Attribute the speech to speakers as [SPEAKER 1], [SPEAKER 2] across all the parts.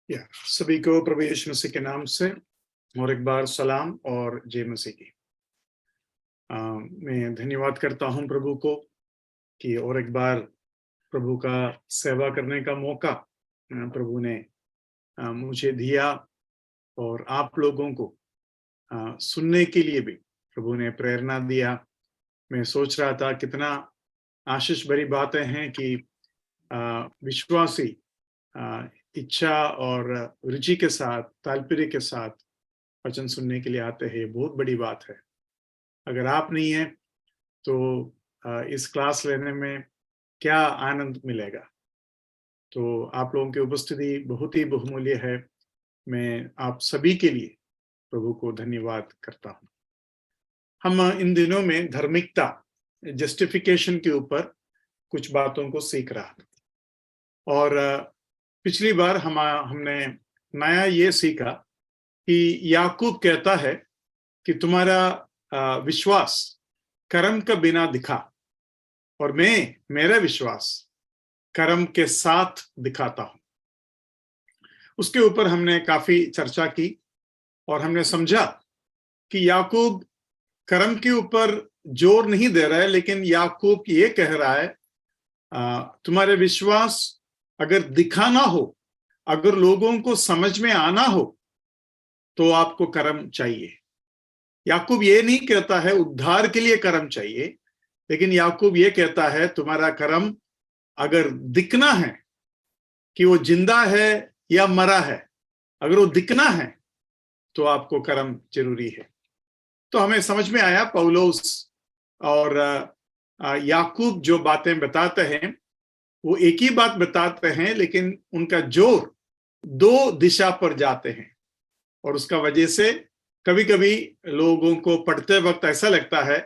[SPEAKER 1] या सभी को प्रभु यीशु मसीह के नाम से और एक बार सलाम और जय मसीह की। मैं धन्यवाद करता हूं प्रभु को कि और एक बार प्रभु का सेवा करने का मौका प्रभु ने मुझे दिया और आप लोगों को सुनने के लिए भी प्रभु ने प्रेरणा दिया। मैं सोच रहा था कितना आशीष भरी बातें हैं कि विश्वासी इच्छा और रुचि के साथ, ताल्पर्य के साथ वचन सुनने के लिए आते हैं। बहुत बड़ी बात है। अगर आप नहीं है तो इस क्लास लेने में क्या आनंद मिलेगा। तो आप लोगों की उपस्थिति बहुत ही बहुमूल्य है। मैं आप सभी के लिए प्रभु को धन्यवाद करता हूं। हम इन दिनों में धार्मिकता, जस्टिफिकेशन के ऊपर कुछ बातों को सीख रहा था और पिछली बार हमने नया ये सीखा कि याकूब कहता है कि तुम्हारा विश्वास कर्म के बिना दिखा और मैं मेरा विश्वास कर्म के साथ दिखाता हूं। उसके ऊपर हमने काफी चर्चा की और हमने समझा कि याकूब कर्म के ऊपर जोर नहीं दे रहा है, लेकिन याकूब ये कह रहा है तुम्हारे विश्वास अगर दिखाना हो, अगर लोगों को समझ में आना हो तो आपको कर्म चाहिए। याकूब ये नहीं कहता है उद्धार के लिए कर्म चाहिए, लेकिन याकूब ये कहता है तुम्हारा कर्म अगर दिखना है कि वो जिंदा है या मरा है, अगर वो दिखना है तो आपको कर्म जरूरी है। तो हमें समझ में आया पौलुस और याकूब जो बातें बताते हैं वो एक ही बात बताते हैं, लेकिन उनका जोर दो दिशा पर जाते हैं और उसका वजह से कभी कभी लोगों को पढ़ते वक्त ऐसा लगता है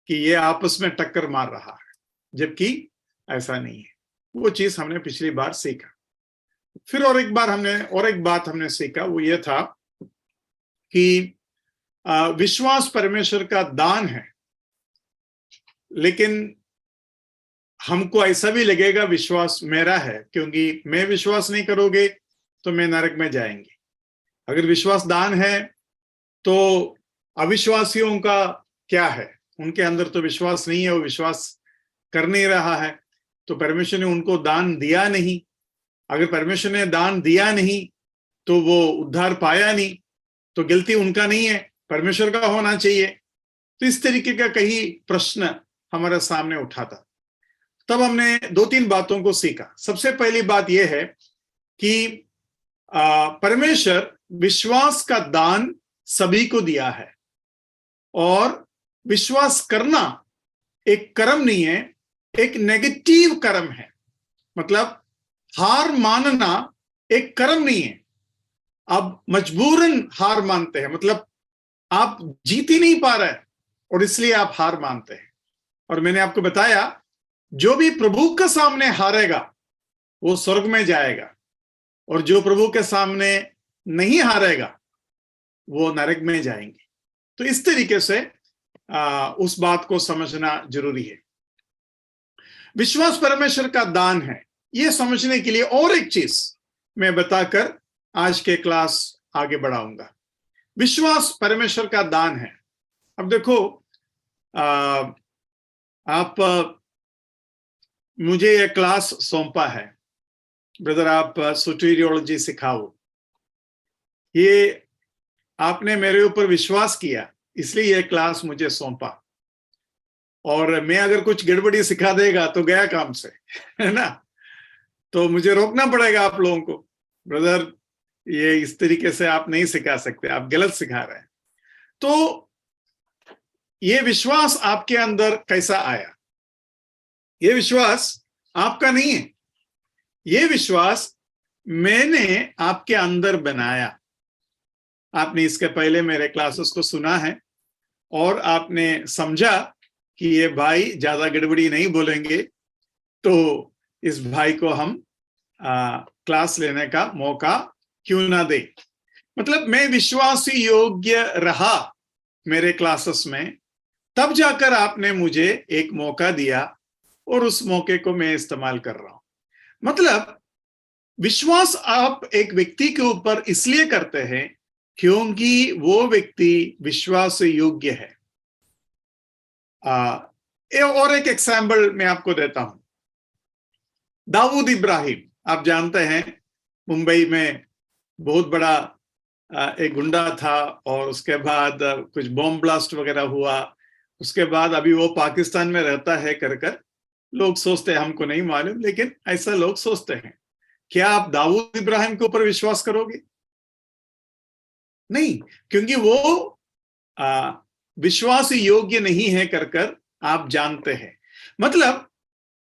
[SPEAKER 1] कि ये आपस में टक्कर मार रहा है, जबकि ऐसा नहीं है। वो चीज हमने पिछली बार सीखा। फिर और एक बात हमने सीखा, वो ये था कि विश्वास परमेश्वर का दान है, लेकिन हमको ऐसा भी लगेगा विश्वास मेरा है, क्योंकि मैं विश्वास नहीं करोगे तो मैं नरक में जाएंगे। अगर विश्वास दान है तो अविश्वासियों का क्या है? उनके अंदर तो विश्वास नहीं है, वो विश्वास कर नहीं रहा है, तो परमेश्वर ने उनको दान दिया नहीं। अगर परमेश्वर ने दान दिया नहीं तो वो उद्धार पाया नहीं, तो गलती उनका नहीं है, परमेश्वर का होना चाहिए। तो इस तरीके का कई प्रश्न हमारे सामने उठा था। तब हमने दो तीन बातों को सीखा। सबसे पहली बात यह है कि परमेश्वर विश्वास का दान सभी को दिया है और विश्वास करना एक कर्म नहीं है, एक नेगेटिव कर्म है। मतलब हार मानना एक कर्म नहीं है। आप मजबूरन हार मानते हैं, मतलब आप जीत ही नहीं पा रहे और इसलिए आप हार मानते हैं। और मैंने आपको बताया जो भी प्रभु के सामने हारेगा वो स्वर्ग में जाएगा और जो प्रभु के सामने नहीं हारेगा वो नरक में जाएंगे। तो इस तरीके से उस बात को समझना जरूरी है। विश्वास परमेश्वर का दान है, ये समझने के लिए और एक चीज मैं बताकर आज के क्लास आगे बढ़ाऊंगा। विश्वास परमेश्वर का दान है। अब देखो, आप मुझे ये क्लास सौंपा है, ब्रदर आप सोटेरियोलॉजी सिखाओ। ये आपने मेरे ऊपर विश्वास किया, इसलिए ये क्लास मुझे सौंपा। और मैं अगर कुछ गड़बड़ी सिखा देगा तो गया काम से, है ना। तो मुझे रोकना पड़ेगा आप लोगों को, ब्रदर ये इस तरीके से आप नहीं सिखा सकते, आप गलत सिखा रहे हैं। तो ये विश्वास आपके अंदर कैसा आया? ये विश्वास आपका नहीं है, ये विश्वास मैंने आपके अंदर बनाया। आपने इसके पहले मेरे क्लासेस को सुना है और आपने समझा कि ये भाई ज्यादा गड़बड़ी नहीं बोलेंगे, तो इस भाई को हम क्लास लेने का मौका क्यों ना दे। मतलब मैं विश्वासी योग्य रहा मेरे क्लासेस में, तब जाकर आपने मुझे एक मौका दिया और उस मौके को मैं इस्तेमाल कर रहा हूं। मतलब विश्वास आप एक व्यक्ति के ऊपर इसलिए करते हैं क्योंकि वो व्यक्ति विश्वास योग्य है। और एक एग्जाम्पल मैं आपको देता हूं। दाऊद इब्राहिम, आप जानते हैं, मुंबई में बहुत बड़ा एक गुंडा था और उसके बाद कुछ बॉम्ब ब्लास्ट वगैरह हुआ। उसके बाद अभी वो पाकिस्तान में रहता है कर लोग सोचते हैं, हमको नहीं मालूम, लेकिन ऐसा लोग सोचते हैं। क्या आप दाऊद इब्राहिम के ऊपर विश्वास करोगे? नहीं, क्योंकि वो विश्वास योग्य नहीं है कर आप जानते हैं। मतलब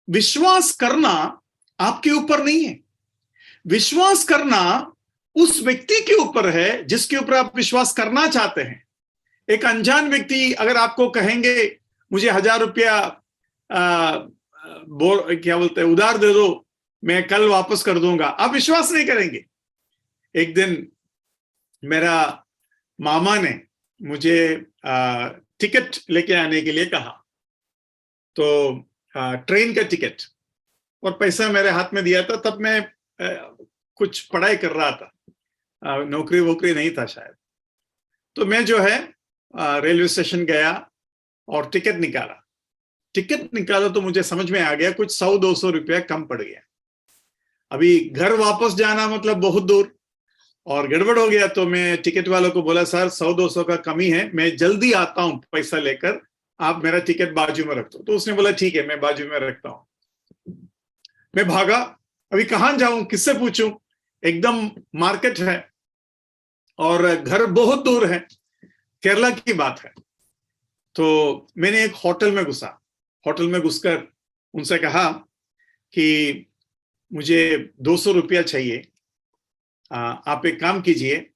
[SPEAKER 1] विश्वास करना आपके ऊपर नहीं है, विश्वास करना उस व्यक्ति के ऊपर है जिसके ऊपर आप विश्वास करना चाहते हैं। एक अनजान व्यक्ति अगर आपको कहेंगे मुझे 1000 रुपया क्या बोलते हैं उधार दे दो, मैं कल वापस कर दूंगा, आप विश्वास नहीं करेंगे। एक दिन मेरा मामा ने मुझे टिकट लेके आने के लिए कहा, तो ट्रेन का टिकट, और पैसा मेरे हाथ में दिया था। तब मैं कुछ पढ़ाई कर रहा था, नौकरी वोकरी नहीं था शायद। तो मैं जो है रेलवे स्टेशन गया और टिकट निकाला तो मुझे समझ में आ गया कुछ 100-200 रुपया कम पड़ गया। अभी घर वापस जाना मतलब बहुत दूर, और गड़बड़ हो गया। तो मैं टिकट वालों को बोला, सर 100-200 का कमी है, मैं जल्दी आता हूं पैसा लेकर, आप मेरा टिकट बाजू में रख दो। तो उसने बोला ठीक है, मैं बाजू में रखता हूं। मैं भागा, अभी कहां जाऊं, किससे पूछूं, एकदम मार्केट है और घर बहुत दूर है, केरला की बात है। तो मैंने एक होटल में घुसा, होटल में घुसकर उनसे कहा कि मुझे 200 रुपया चाहिए, आप एक काम कीजिए,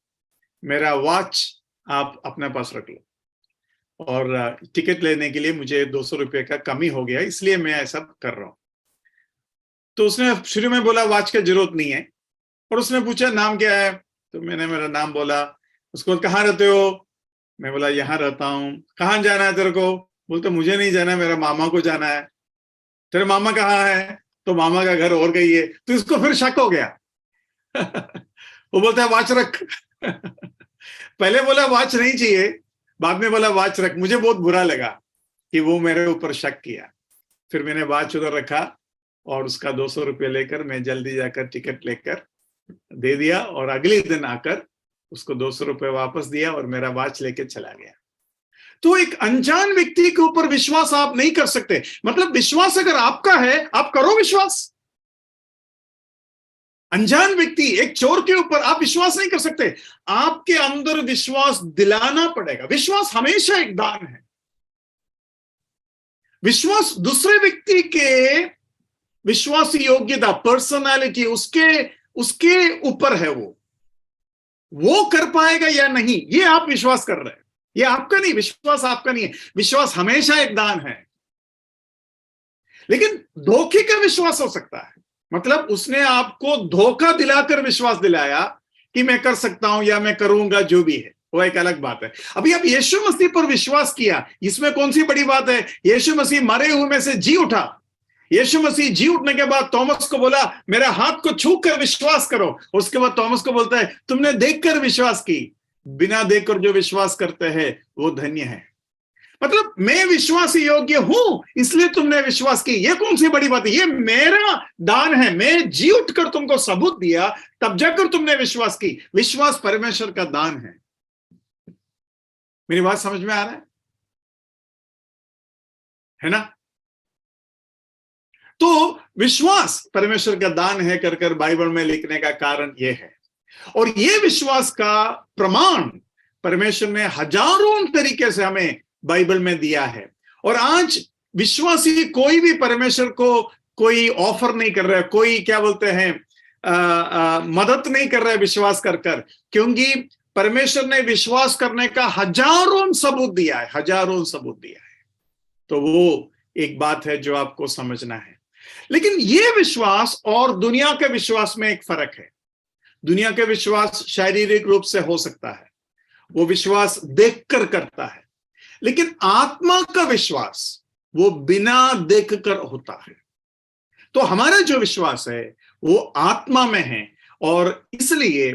[SPEAKER 1] मेरा वॉच आप अपने पास रख लो, और टिकट लेने के लिए मुझे 200 रुपये का कमी हो गया, इसलिए मैं ऐसा कर रहा हूं। तो उसने शुरू में बोला वॉच की जरूरत नहीं है, और उसने पूछा नाम क्या है, तो मैंने मेरा नाम बोला। उसको कहाँ रहते हो, मैं बोला यहाँ रहता हूँ। कहाँ जाना है तेरे को, बोलते मुझे नहीं जाना, मेरा मामा को जाना है। तेरे मामा कहाँ है, तो मामा का घर और गई है। तो इसको फिर शक हो गया वो बोलता है वॉच रख पहले बोला वॉच नहीं चाहिए, बाद में बोला वॉच रख। मुझे बहुत बुरा लगा कि वो मेरे ऊपर शक किया। फिर मैंने वॉच उधर रखा और उसका 200 रुपये लेकर मैं जल्दी जाकर टिकट लेकर दे दिया, और अगले दिन आकर उसको 200 रुपये वापस दिया और मेरा वॉच लेके चला गया। तो एक अनजान व्यक्ति के ऊपर विश्वास आप नहीं कर सकते। मतलब विश्वास अगर आपका है, आप करो विश्वास। अनजान व्यक्ति, एक चोर के ऊपर आप विश्वास नहीं कर सकते, आपके अंदर विश्वास दिलाना पड़ेगा। विश्वास हमेशा एक दान है। विश्वास दूसरे व्यक्ति के विश्वास योग्यता, पर्सनालिटी, उसके ऊपर है। वो कर पाएगा या नहीं, ये आप विश्वास कर रहे हैं, ये आपका नहीं, विश्वास आपका नहीं है। विश्वास हमेशा एक दान है। लेकिन धोखे का विश्वास हो सकता है, मतलब उसने आपको धोखा दिलाकर विश्वास दिलाया कि मैं कर सकता हूं या मैं करूंगा, जो भी है वो एक अलग बात है। अभी आप यीशु मसीह पर विश्वास किया, इसमें कौन सी बड़ी बात है। यीशु मसीह मरे हुए में से जी उठा। यीशु मसीह जी उठने के बाद थॉमस को बोला मेरा हाथ को छू कर विश्वास करो। उसके बाद थॉमस को बोलता है तुमने देखकर विश्वास की, बिना देखकर जो विश्वास करते हैं वो धन्य है। मतलब मैं विश्वास योग्य हूं इसलिए तुमने विश्वास की, ये कौन सी बड़ी बात है, ये मेरा दान है। मैं जी उठकर तुमको सबूत दिया, तब जाकर तुमने विश्वास की। विश्वास परमेश्वर का दान है। मेरी बात समझ में आ रहा है ना। तो विश्वास परमेश्वर का दान है कर बाइबल में लिखने का कारण यह है। और यह विश्वास का प्रमाण परमेश्वर ने हजारों तरीके से हमें बाइबल में दिया है। और आज विश्वासी कोई भी परमेश्वर को कोई ऑफर नहीं कर रहा है, कोई क्या बोलते हैं मदद नहीं कर रहा है विश्वास कर, क्योंकि परमेश्वर ने विश्वास करने का हजारों सबूत दिया है, हजारों सबूत दिया है। तो वो एक बात है जो आपको समझना है। लेकिन ये विश्वास और दुनिया के विश्वास में एक फर्क है। दुनिया के विश्वास शारीरिक रूप से हो सकता है, वो विश्वास देखकर करता है। लेकिन आत्मा का विश्वास वो बिना देखकर होता है। तो हमारा जो विश्वास है वो आत्मा में है, और इसलिए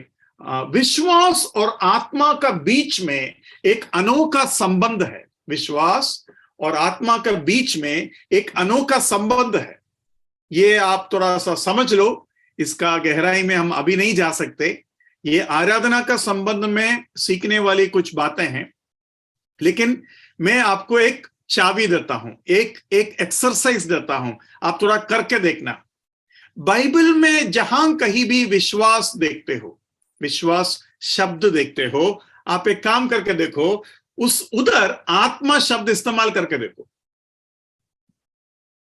[SPEAKER 1] विश्वास और आत्मा का बीच में एक अनोखा संबंध है। विश्वास और आत्मा के बीच में एक अनोखा संबंध है। ये आप थोड़ा सा समझ लो, इसका गहराई में हम अभी नहीं जा सकते। ये आराधना का संबंध में सीखने वाली कुछ बातें हैं, लेकिन मैं आपको एक चाबी देता हूं, एक एक्सरसाइज देता हूं, आप थोड़ा करके देखना। बाइबल में जहां कहीं भी विश्वास देखते हो, विश्वास शब्द देखते हो, आप एक काम करके देखो, उधर आत्मा शब्द इस्तेमाल करके देखो।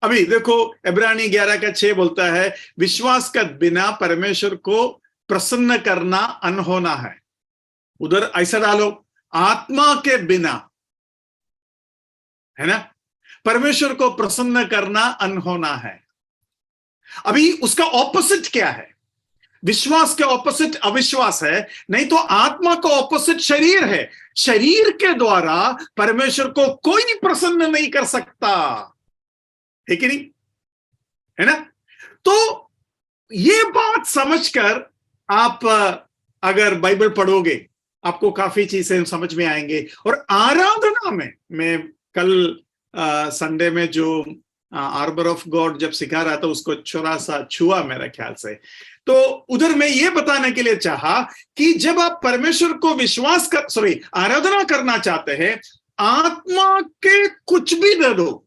[SPEAKER 1] अभी देखो, इब्रानी 11:6 बोलता है, विश्वास के बिना परमेश्वर को प्रसन्न करना अनहोना है। उधर ऐसा डालो, आत्मा के बिना, है ना, परमेश्वर को प्रसन्न करना अनहोना है। अभी उसका ऑपोजिट क्या है? विश्वास के ऑपोजिट अविश्वास है, नहीं तो आत्मा का ऑपोजिट शरीर है। शरीर के द्वारा परमेश्वर को कोई प्रसन्न नहीं कर सकता, है कि नहीं? है ना? तो ये बात समझकर आप अगर बाइबल पढ़ोगे, आपको काफी चीजें समझ में आएंगे। और आराधना में, मैं कल संडे में जो आर्बर ऑफ गॉड जब सिखा रहा था, उसको थोड़ा सा छुआ मेरे ख्याल से, तो उधर मैं ये बताने के लिए चाहा कि जब आप परमेश्वर को आराधना करना चाहते हैं, आत्मा के कुछ भी दे दो,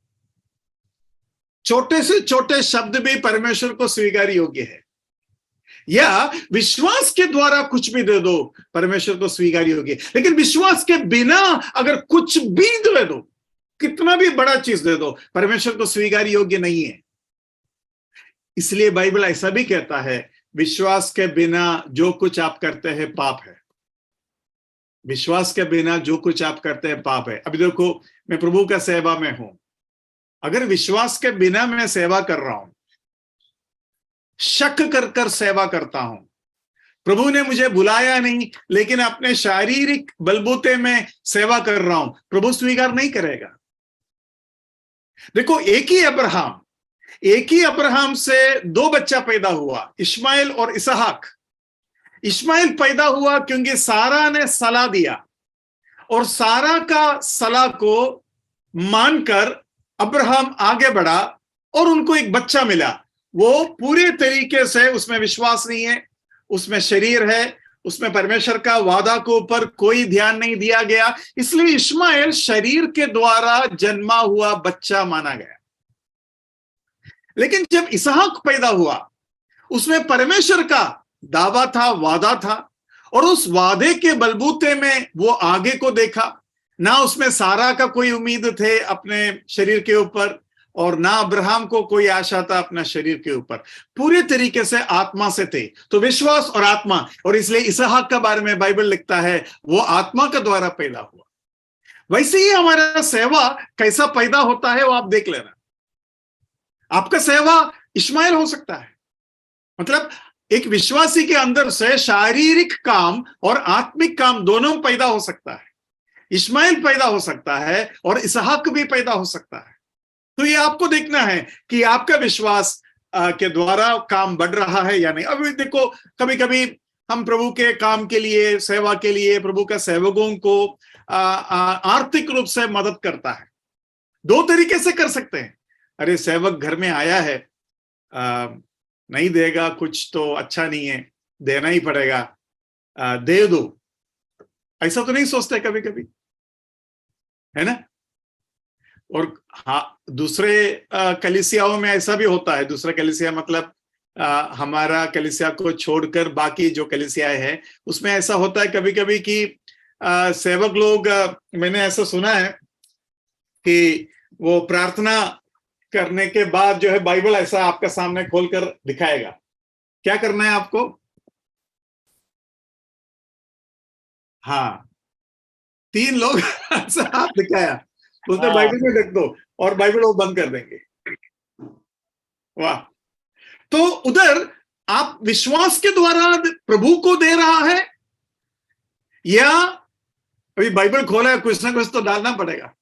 [SPEAKER 1] छोटे से छोटे शब्द भी परमेश्वर को स्वीकार योग्य है, या विश्वास के द्वारा कुछ भी दे दो, परमेश्वर को स्वीकार योग्य। लेकिन विश्वास के बिना अगर कुछ भी दे दो, कितना भी बड़ा चीज दे दो, परमेश्वर को स्वीकार योग्य नहीं है। इसलिए बाइबल ऐसा भी कहता है, विश्वास के बिना जो कुछ आप करते हैं पाप है। विश्वास के बिना जो कुछ आप करते हैं पाप है। अभी देखो, मैं प्रभु का सेवा में हूं, अगर विश्वास के बिना मैं सेवा कर रहा हूं, शक कर कर सेवा करता हूं, प्रभु ने मुझे बुलाया नहीं लेकिन अपने शारीरिक बलबूते में सेवा कर रहा हूं, प्रभु स्वीकार नहीं करेगा। देखो, एक ही अब्राहम से 2 बच्चा पैदा हुआ, इश्माइल और इसहाक। इश्माइल पैदा हुआ क्योंकि सारा ने सलाह दिया, और सारा का सलाह को मानकर अब्राहम आगे बढ़ा और उनको एक बच्चा मिला। वो पूरे तरीके से, उसमें विश्वास नहीं है, उसमें शरीर है, उसमें परमेश्वर का वादा को ऊपर कोई ध्यान नहीं दिया गया, इसलिए इश्माइल शरीर के द्वारा जन्मा हुआ बच्चा माना गया। लेकिन जब इसहाक पैदा हुआ, उसमें परमेश्वर का दावा था, वादा था, और उस वादे के बलबूते में वो आगे को देखा। ना उसमें सारा का कोई उम्मीद थे अपने शरीर के ऊपर, और ना अब्राहम को कोई आशा था अपना शरीर के ऊपर, पूरे तरीके से आत्मा से थे। तो विश्वास और आत्मा, और इसलिए इसहाक के बारे में बाइबल लिखता है वो आत्मा के द्वारा पैदा हुआ। वैसे ही हमारा सेवा कैसा पैदा होता है वो आप देख लेना। आपका सेवा इश्माइल हो सकता है, मतलब एक विश्वासी के अंदर से शारीरिक काम और आत्मिक काम दोनों पैदा हो सकता है। इश्माइल पैदा हो सकता है और इसहाक भी पैदा हो सकता है। तो ये आपको देखना है कि आपका विश्वास के द्वारा काम बढ़ रहा है या नहीं। अब देखो, कभी कभी हम प्रभु के काम के लिए, सेवा के लिए, प्रभु के सेवकों को आर्थिक रूप से मदद करता है। 2 तरीके से कर सकते हैं। अरे, सेवक घर में आया है, नहीं देगा कुछ तो अच्छा नहीं है, देना ही पड़ेगा, दे दो, ऐसा तो नहीं सोचते कभी कभी, है ना? और हाँ, दूसरे कलीसियाओं में ऐसा भी होता है। दूसरा कलीसिया मतलब हमारा कलीसिया को छोड़कर बाकी जो कलीसियाएं हैं, उसमें ऐसा होता है कभी कभी कि सेवक लोग, मैंने ऐसा सुना है कि वो प्रार्थना करने के बाद जो है बाइबल ऐसा आपका सामने खोलकर दिखाएगा। क्या करना है आपको? हाँ, 3 लोग ऐसा हाथ दिखाया, बोलते बाइबल में देख दो, और बाइबल वो बंद कर देंगे। वाह! तो उधर आप विश्वास के द्वारा प्रभु को दे रहा है, या अभी बाइबल खोला है, कुछ ना कुछ तो डालना पड़ेगा,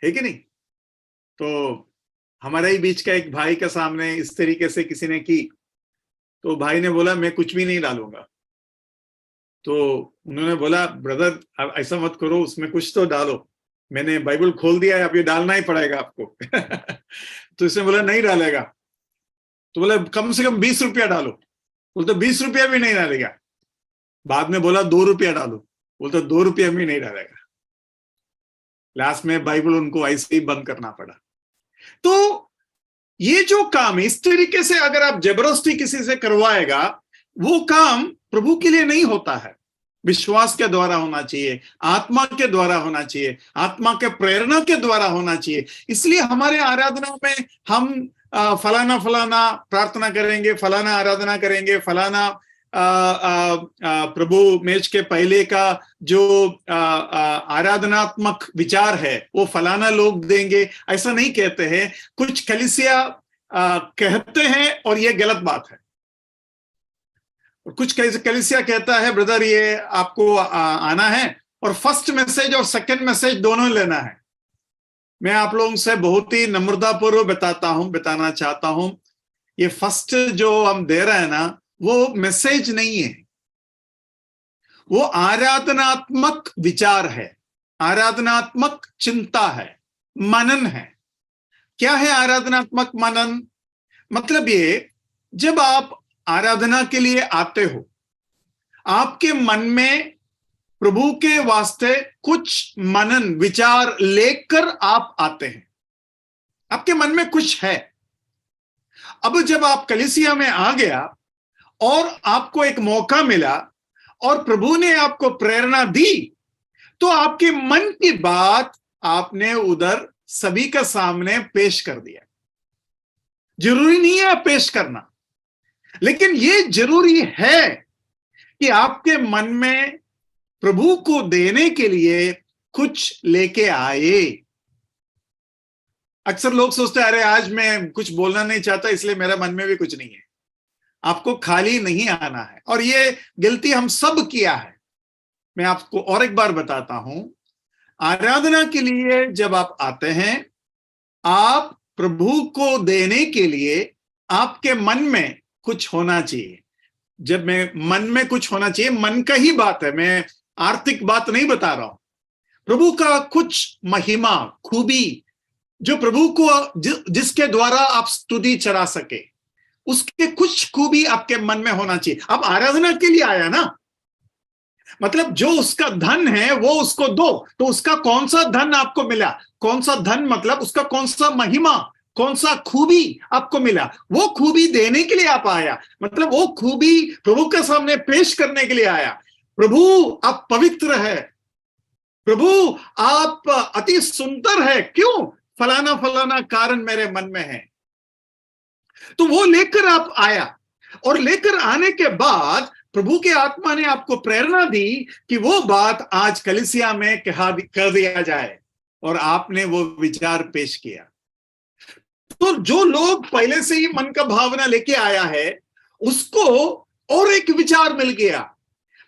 [SPEAKER 1] है कि नहीं? तो हमारे ही बीच का एक भाई के सामने इस तरीके से किसी ने की, तो भाई ने बोला मैं कुछ भी नहीं डालूंगा। तो उन्होंने बोला ब्रदर आप ऐसा मत करो, उसमें कुछ तो डालो, मैंने बाइबल खोल दिया है, अब ये डालना ही पड़ेगा आपको। तो इसने बोला नहीं डालेगा। तो बोला कम से कम 20 रुपया डालो। बोलते 20 रुपया भी नहीं डालेगा। बाद में बोला 2 रुपया डालो। बोलते 2 रुपया भी नहीं डालेगा। लास्ट में बाइबल उनको ऐसे ही बंद करना पड़ा। तो ये जो काम इस तरीके से अगर आप जबरदस्ती किसी से करवाएगा, वो काम प्रभु के लिए नहीं होता है। विश्वास के द्वारा होना चाहिए, आत्मा के द्वारा होना चाहिए, आत्मा के प्रेरणा के द्वारा होना चाहिए। इसलिए हमारे आराधना में हम फलाना फलाना प्रार्थना करेंगे, फलाना आराधना करेंगे, फलाना प्रभु मेज के पहले का जो आराधनात्मक विचार है वो फलाना लोग देंगे, ऐसा नहीं कहते हैं। कुछ कलीसिया कहते हैं और ये गलत बात है। कुछ कलीसिया कहता है ब्रदर ये आपको आना है और फर्स्ट मैसेज और सेकंड मैसेज दोनों लेना है। मैं आप लोगों से बहुत ही नम्रतापूर्वक बताना चाहता हूं, ये फर्स्ट जो हम दे रहे हैं ना, वो मैसेज नहीं है, वो आराधनात्मक विचार है, आराधनात्मक चिंता है, मनन है। क्या है आराधनात्मक मनन? मतलब ये, जब आप आराधना के लिए आते हो, आपके मन में प्रभु के वास्ते कुछ मनन विचार लेकर आप आते हैं, आपके मन में कुछ है। अब जब आप कलीसिया में आ गया और आपको एक मौका मिला और प्रभु ने आपको प्रेरणा दी, तो आपके मन की बात आपने उधर सभी के सामने पेश कर दिया। जरूरी नहीं है आप पेश करना, लेकिन ये जरूरी है कि आपके मन में प्रभु को देने के लिए कुछ लेके आए। अक्सर लोग सोचते हैं अरे आज मैं कुछ बोलना नहीं चाहता इसलिए मेरे मन में भी कुछ नहीं है। आपको खाली नहीं आना है, और ये गलती हम सब किया है। मैं आपको और एक बार बताता हूं, आराधना के लिए जब आप आते हैं, आप प्रभु को देने के लिए आपके मन में कुछ होना चाहिए। जब मैं मन में कुछ होना चाहिए, मन का ही बात है, मैं आर्थिक बात नहीं बता रहा हूं। प्रभु का कुछ महिमा, खूबी, जो प्रभु को जिसके द्वारा आप स्तुति चढ़ा सके, उसके कुछ खूबी आपके मन में होना चाहिए। अब आराधना के लिए आया ना, मतलब जो उसका धन है वो उसको दो। तो उसका कौन सा धन आपको मिला? कौन सा धन मतलब उसका कौन सा महिमा, कौन सा खूबी आपको मिला? वो खूबी देने के लिए आप आया, मतलब वो खूबी प्रभु के सामने पेश करने के लिए आया। प्रभु आप पवित्र है, प्रभु आप अति सुंदर है, क्यों? फलाना फलाना कारण मेरे मन में है। तो वो लेकर आप आया, और लेकर आने के बाद प्रभु के आत्मा ने आपको प्रेरणा दी कि वो बात आज कलीसिया में कर दिया जाए, और आपने वो विचार पेश किया। तो जो लोग पहले से ही मन का भावना लेके आया है, उसको और एक विचार मिल गया।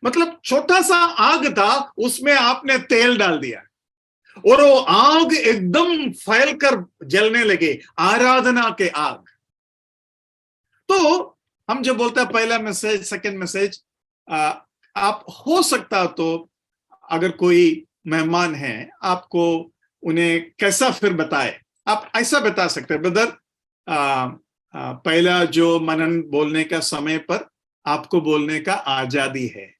[SPEAKER 1] मतलब छोटा सा आग था, उसमें आपने तेल डाल दिया और वो आग एकदम फैलकर जलने लगे, आराधना के आग। तो हम जब बोलते हैं पहला मैसेज, सेकंड मैसेज, आप हो सकता तो अगर कोई मेहमान है, आपको उन्हें कैसा फिर बताए, आप ऐसा बता सकते हैं ब्रदर, पहला जो मनन बोलने का समय पर आपको बोलने का आजादी है।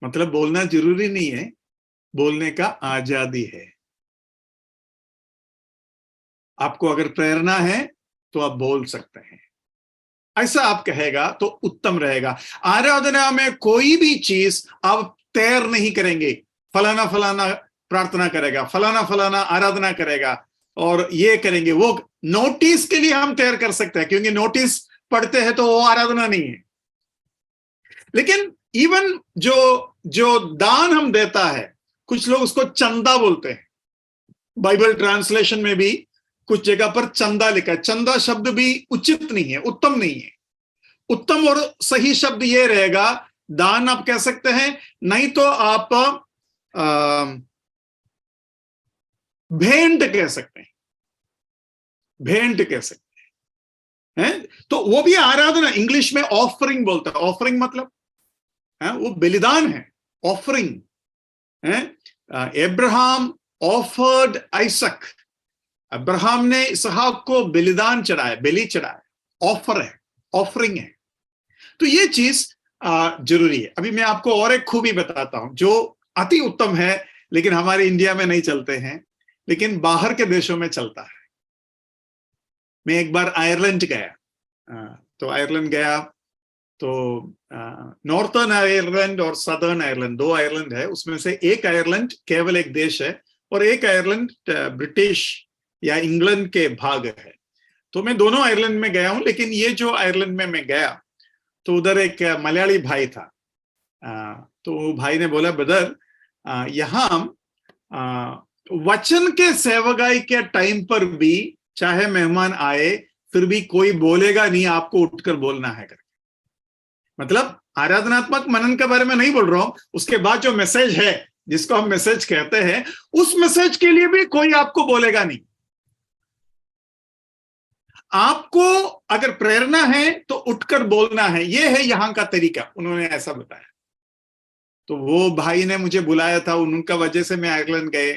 [SPEAKER 1] मतलब बोलना जरूरी नहीं है, बोलने का आजादी है। आपको अगर प्रेरणा है तो आप बोल सकते हैं, ऐसा आप कहेगा तो उत्तम रहेगा। आराधना में कोई भी चीज आप तैयार नहीं करेंगे, फलाना फलाना प्रार्थना करेगा, फलाना फलाना आराधना करेगा और ये करेंगे, वो नोटिस के लिए हम तैयार कर सकते हैं, क्योंकि नोटिस पढ़ते हैं तो वो आराधना नहीं है। लेकिन इवन जो दान हम देता है, कुछ लोग उसको चंदा बोलते हैं। बाइबल ट्रांसलेशन में भी कुछ जगह पर चंदा लिखा है। चंदा शब्द भी उचित नहीं है, उत्तम नहीं है। उत्तम और सही शब्द ये रहेगा, दान आप कह सकते हैं, नहीं तो आप भेंट कह सकते हैं, भेंट कह सकते हैं। है। तो वो भी आराधना, इंग्लिश में ऑफरिंग बोलता है। ऑफरिंग मतलब है वो बलिदान है, ऑफरिंग है। अब्राहम ऑफर्ड आइसक, अब्राहम ने इसहाक को बलिदान चढ़ाया, बलि चढ़ाया, ऑफर है, ऑफरिंग है। तो ये चीज जरूरी है। अभी मैं आपको और एक खूबी बताता हूं जो अति उत्तम है, लेकिन हमारे इंडिया में नहीं चलते हैं, लेकिन बाहर के देशों में चलता है। मैं एक बार आयरलैंड गया, तो आयरलैंड गया तो नॉर्थर्न आयरलैंड और सदर्न आयरलैंड, दो आयरलैंड है। उसमें से एक आयरलैंड केवल एक देश है और एक आयरलैंड ब्रिटिश या इंग्लैंड के भाग है। तो मैं दोनों आयरलैंड में गया हूं, लेकिन ये जो आयरलैंड में मैं गया तो उधर एक मलयाली भाई था। तो भाई ने बोला, ब्रदर यहाँ वचन के सेवकाई के टाइम पर भी चाहे मेहमान आए फिर भी कोई बोलेगा नहीं आपको उठकर बोलना है करके। मतलब आराधनात्मक मनन के बारे में नहीं बोल रहा हूं, उसके बाद जो मैसेज है जिसको हम मैसेज कहते हैं, उस मैसेज के लिए भी कोई आपको बोलेगा नहीं। आपको अगर प्रेरणा है तो उठकर बोलना है, यह है यहां का तरीका, उन्होंने ऐसा बताया। तो वो भाई ने मुझे बुलाया था, उनका वजह से मैं आयरलैंड गए।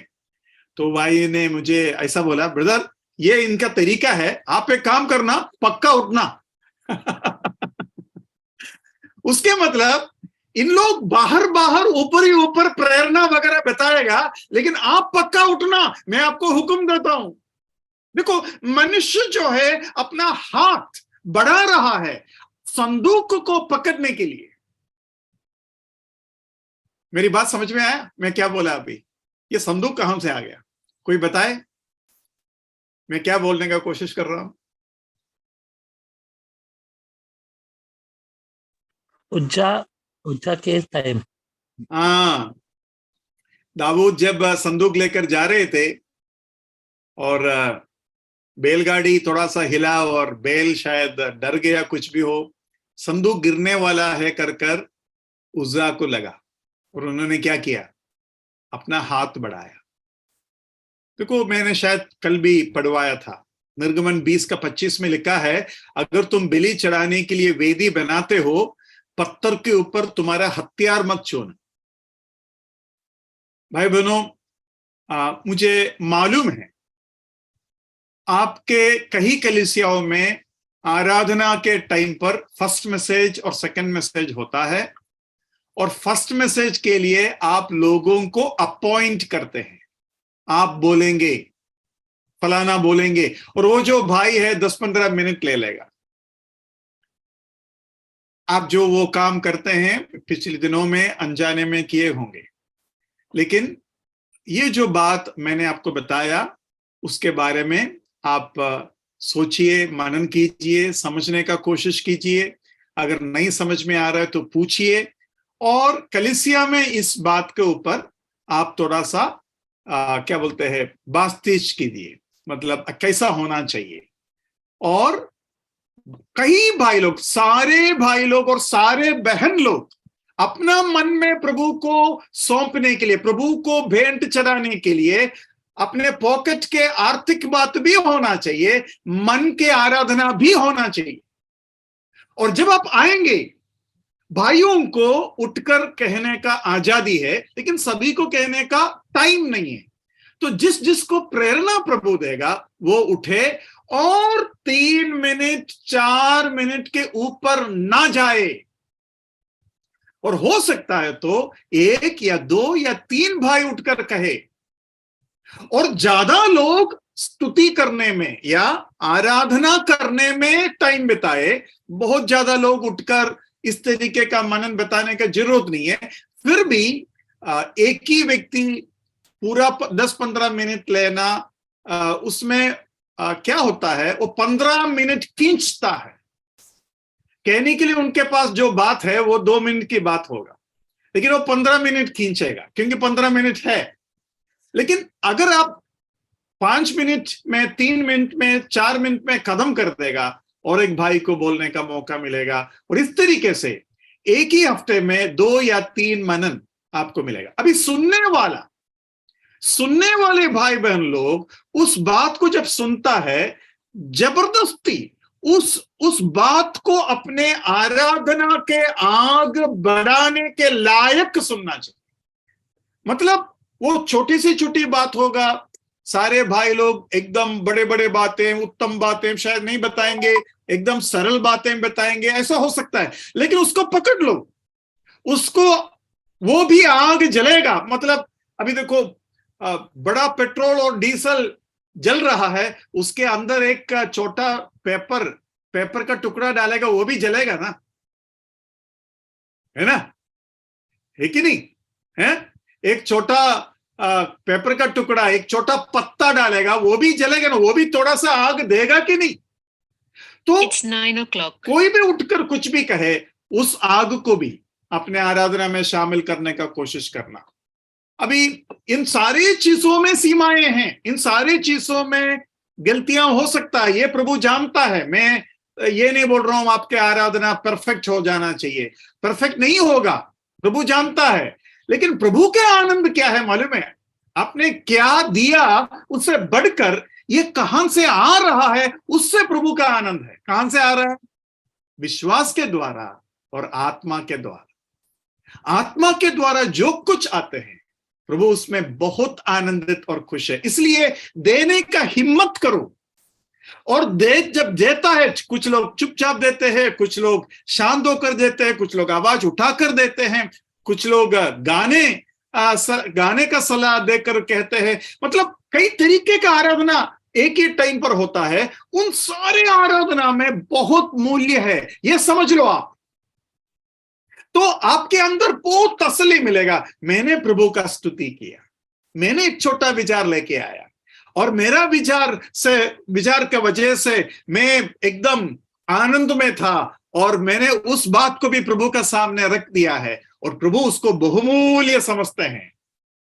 [SPEAKER 1] तो भाई ने मुझे ऐसा बोला, ब्रदर ये इनका तरीका है, आप एक काम करना, पक्का उठना। उसके मतलब इन लोग बाहर बाहर ऊपर ही ऊपर प्रेरणा वगैरह बताएगा, लेकिन आप पक्का उठना, मैं आपको हुक्म देता हूं। देखो, मनुष्य जो है अपना हाथ बढ़ा रहा है संदूक को पकड़ने के लिए। मेरी बात समझ में आया मैं क्या बोला अभी? ये संदूक कहां से आ गया, कोई बताए मैं क्या बोलने का कोशिश कर रहा हूं?
[SPEAKER 2] उज्जा के टाइम।
[SPEAKER 1] हाँ, दाऊद जब संदूक लेकर जा रहे थे और बैलगाड़ी थोड़ा सा हिला और बैल शायद डर गया, कुछ भी हो, संदूक गिरने वाला है कर उज्जा को लगा और उन्होंने क्या किया, अपना हाथ बढ़ाया। देखो, मैंने शायद कल भी पढ़वाया था, निर्गमन 20:25 में लिखा है, अगर तुम बलि चढ़ाने के लिए वेदी बनाते हो, पत्थर के ऊपर तुम्हारा हथियार मत छोड़ना। भाई बहनों, मुझे मालूम है आपके कई कलीसियाओं में आराधना के टाइम पर फर्स्ट मैसेज और सेकंड मैसेज होता है, और फर्स्ट मैसेज के लिए आप लोगों को अपॉइंट करते हैं। आप बोलेंगे, फलाना बोलेंगे, और वो जो भाई है 10-15 मिनट ले लेगा। आप जो वो काम करते हैं पिछले दिनों में अनजाने में किए होंगे, लेकिन ये जो बात मैंने आपको बताया उसके बारे में आप सोचिए, मनन कीजिए, समझने का कोशिश कीजिए। अगर नहीं समझ में आ रहा है तो पूछिए, और कलीसिया में इस बात के ऊपर आप थोड़ा सा क्या बोलते हैं, बास्तीश कीजिए, मतलब कैसा होना चाहिए। और कई भाई लोग, सारे भाई लोग और सारे बहन लोग अपना मन में प्रभु को सौंपने के लिए, प्रभु को भेंट चढ़ाने के लिए, अपने पॉकेट के आर्थिक बात भी होना चाहिए, मन के आराधना भी होना चाहिए। और जब आप आएंगे, भाइयों को उठकर कहने का आजादी है, लेकिन सभी को कहने का टाइम नहीं है। तो जिस जिसको प्रेरणा प्रभु देगा वो उठे, और 3 मिनट 4 मिनट के ऊपर ना जाए। और हो सकता है तो 1 या 2 या 3 भाई उठकर कहे, और ज्यादा लोग स्तुति करने में या आराधना करने में टाइम बिताए। बहुत ज्यादा लोग उठकर इस तरीके का मनन बताने का जरूरत नहीं है। फिर भी एक ही व्यक्ति पूरा 10-15 मिनट लेना, उसमें क्या होता है, वो 15 मिनट खींचता है। कहने के लिए उनके पास जो बात है वो 2 मिनट की बात होगा, लेकिन वो 15 मिनट खींचेगा, क्योंकि 15 मिनट है। लेकिन अगर आप 5 मिनट में, 3 मिनट में, 4 मिनट में खत्म कर देगा, और एक भाई को बोलने का मौका मिलेगा, और इस तरीके से एक ही हफ्ते में 2 या 3 मनन आपको मिलेगा। अभी सुनने वाले भाई बहन लोग उस बात को जब सुनता है, जबरदस्ती उस बात को अपने आराधना के आग बढ़ाने के लायक सुनना चाहिए। मतलब वो छोटी से छोटी बात होगा, सारे भाई लोग एकदम बड़े बड़े बातें, उत्तम बातें शायद नहीं बताएंगे, एकदम सरल बातें बताएंगे, ऐसा हो सकता है, लेकिन उसको पकड़ लो, उसको, वो भी आग जलेगा। मतलब अभी देखो, बड़ा पेट्रोल और डीजल जल रहा है, उसके अंदर एक छोटा पेपर का टुकड़ा डालेगा, वो भी जलेगा ना, है ना, है कि नहीं? है, एक छोटा पेपर का टुकड़ा, एक छोटा पत्ता डालेगा, वो भी जलेगा ना, वो भी थोड़ा सा आग देगा कि नहीं? तो
[SPEAKER 2] It's 9 o'clock.
[SPEAKER 1] कोई भी उठकर कुछ भी कहे, उस आग को भी अपने आराधना में शामिल करने का कोशिश करना। अभी इन सारी चीजों में सीमाएं हैं, इन सारी चीजों में गलतियां हो सकता है, ये प्रभु जानता है। मैं ये नहीं बोल रहा हूं आपके आराधना परफेक्ट हो जाना चाहिए, परफेक्ट नहीं होगा, प्रभु जानता है। लेकिन प्रभु के आनंद क्या है मालूम है? आपने क्या दिया उससे बढ़कर ये कहां से आ रहा है, उससे प्रभु का आनंद है। कहां से आ रहा है? विश्वास के द्वारा और आत्मा के द्वारा। आत्मा के द्वारा जो कुछ आते हैं, प्रभु उसमें बहुत आनंदित और खुश है। इसलिए देने का हिम्मत करो। और जब देता है, कुछ लोग चुपचाप देते हैं, कुछ लोग शांत होकर देते हैं, कुछ लोग आवाज उठाकर देते हैं, कुछ लोग गाने का सलाह देकर कहते हैं। मतलब कई तरीके का आराधना एक ही टाइम पर होता है। उन सारे आराधना में बहुत मूल्य है, ये समझ लो आप। तो आपके अंदर बहुत तसल्ली मिलेगा, मैंने प्रभु का स्तुति किया, मैंने एक छोटा विचार लेके आया, और मेरा विचार के वजह से मैं एकदम आनंद में था, और मैंने उस बात को भी प्रभु का सामने रख दिया है, और प्रभु उसको बहुमूल्य समझते हैं।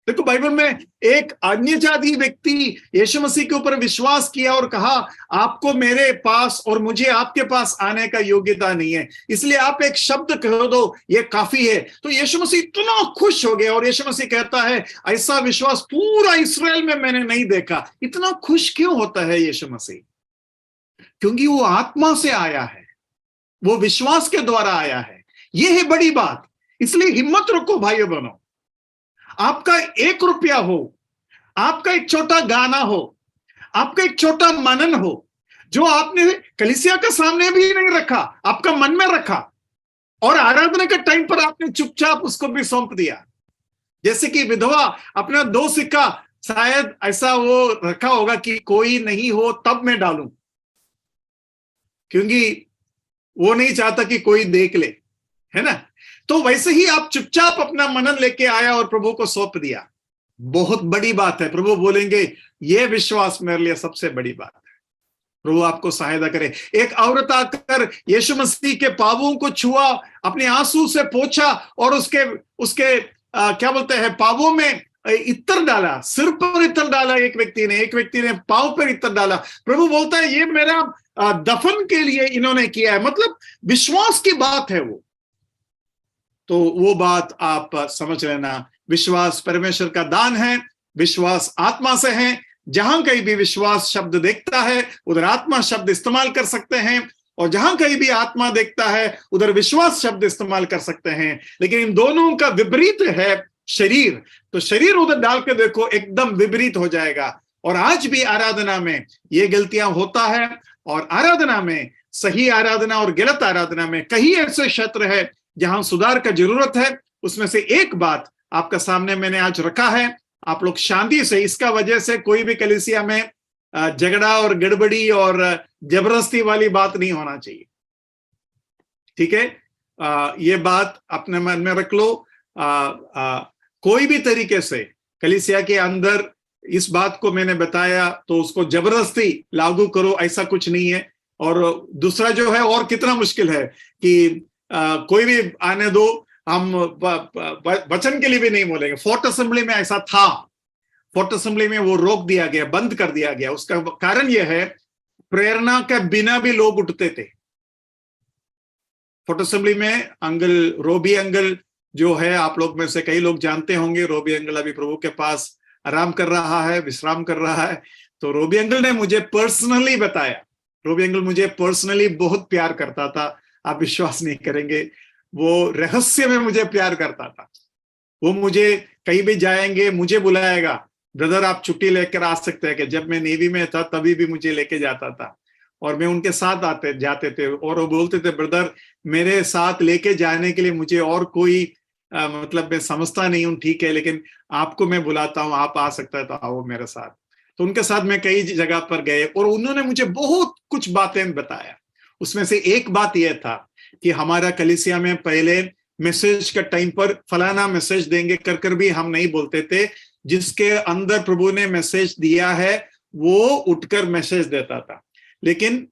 [SPEAKER 1] देखो, बाइबल में एक अन्य जाति व्यक्ति यीशु मसीह के ऊपर विश्वास किया और कहा, आपको मेरे पास और मुझे आपके पास आने का योग्यता नहीं है, इसलिए आप एक शब्द कह दो, ये काफी है। तो यीशु मसीह इतना खुश हो गया, और यीशु मसीह कहता है, ऐसा विश्वास पूरा इस्राएल में मैंने नहीं देखा। इतना खुश क्यों होता है यीशु मसीह? क्योंकि वो आत्मा से आया है, वो विश्वास के द्वारा आया है। ये है बड़ी बात। इसलिए हिम्मत रखो भाइयों बहनों। आपका 1 रुपया हो, आपका एक छोटा गाना हो, आपका एक छोटा मनन हो, जो आपने कलीसिया के सामने भी नहीं रखा, आपका मन में रखा, और आराधना के टाइम पर आपने चुपचाप उसको भी सौंप दिया। जैसे कि विधवा अपना 2 सिक्का, शायद ऐसा वो रखा होगा कि कोई नहीं हो तब मैं डालूं, क्योंकि वो नहीं चाहता कि कोई देख ले, है ना। तो वैसे ही आप चुपचाप अपना मनन लेके आया और प्रभु को सौंप दिया। बहुत बड़ी बात है। प्रभु बोलेंगे, ये विश्वास मेरे लिए सबसे बड़ी बात है। प्रभु आपको सहायता करे। एक औरत आकर यीशु मसीह के पांवों को छुआ, अपने आंसू से पोंछा, और उसके क्या बोलते हैं, पांवों में इत्र डाला, सिर पर इत्र डाला। एक व्यक्ति ने पांव पर इत्र डाला। प्रभु बोलता है, ये मेरा दफन के लिए इन्होंने किया है। मतलब विश्वास की बात है वो। तो वो बात आप समझ लेना। विश्वास परमेश्वर का दान है, विश्वास आत्मा से है। जहां कहीं भी विश्वास शब्द देखता है, उधर आत्मा शब्द इस्तेमाल कर सकते हैं, और जहां कहीं भी आत्मा देखता है, उधर विश्वास शब्द इस्तेमाल कर सकते हैं। लेकिन इन दोनों का विपरीत है शरीर। तो शरीर उधर डाल के देखो, एकदम विपरीत हो जाएगा। और आज भी आराधना में ये गलतियां होता है, और आराधना में, सही आराधना और गलत आराधना में कई ऐसे क्षेत्र है जहां सुधार का जरूरत है। उसमें से एक बात आपका सामने मैंने आज रखा है। आप लोग शांति से, इसका वजह से कोई भी कलीसिया में झगड़ा और गड़बड़ी और जबरदस्ती वाली बात नहीं होना चाहिए, ठीक है। ये बात अपने मन में रख लो। कोई भी तरीके से कलीसिया के अंदर इस बात को मैंने बताया तो उसको जबरदस्ती लागू करो, ऐसा कुछ नहीं है। और दूसरा जो है, और कितना मुश्किल है कि कोई भी आने दो, हम वचन के लिए भी नहीं बोलेंगे। फोर्ट असेंबली में ऐसा था। फोर्ट असेंबली में वो रोक दिया गया, बंद कर दिया गया। उसका कारण यह है, प्रेरणा के बिना भी लोग उठते थे। फोर्ट असेंबली में रोबी अंकल जो है, आप लोग में से कई लोग जानते होंगे, रोबी अंकल अभी प्रभु के पास आराम कर रहा है, विश्राम कर रहा है। तो रोबी अंकल ने मुझे पर्सनली बताया रोबी अंकल मुझे पर्सनली बहुत प्यार करता था, आप विश्वास नहीं करेंगे, वो रहस्य में मुझे प्यार करता था। वो मुझे कहीं भी जाएंगे मुझे बुलाएगा, ब्रदर आप छुट्टी लेकर आ सकते हैं, कि जब मैं नेवी में था तभी भी मुझे लेके जाता था और मैं उनके साथ आते जाते थे, और वो बोलते थे ब्रदर मेरे साथ लेके जाने के लिए मुझे और कोई मतलब मैं समझता नहीं हूँ, ठीक है, लेकिन आपको मैं बुलाता हूँ, आप आ सकता है तो आओ मेरे साथ। तो उनके साथ मैं कई जगह पर गए और उन्होंने मुझे बहुत कुछ बातें बताया। उसमें से एक बात यह था कि हमारा कलीसिया में पहले मैसेज का टाइम पर फलाना मैसेज देंगे कर कर भी हम नहीं बोलते थे, जिसके अंदर प्रभु ने मैसेज दिया है वो उठकर मैसेज देता था। लेकिन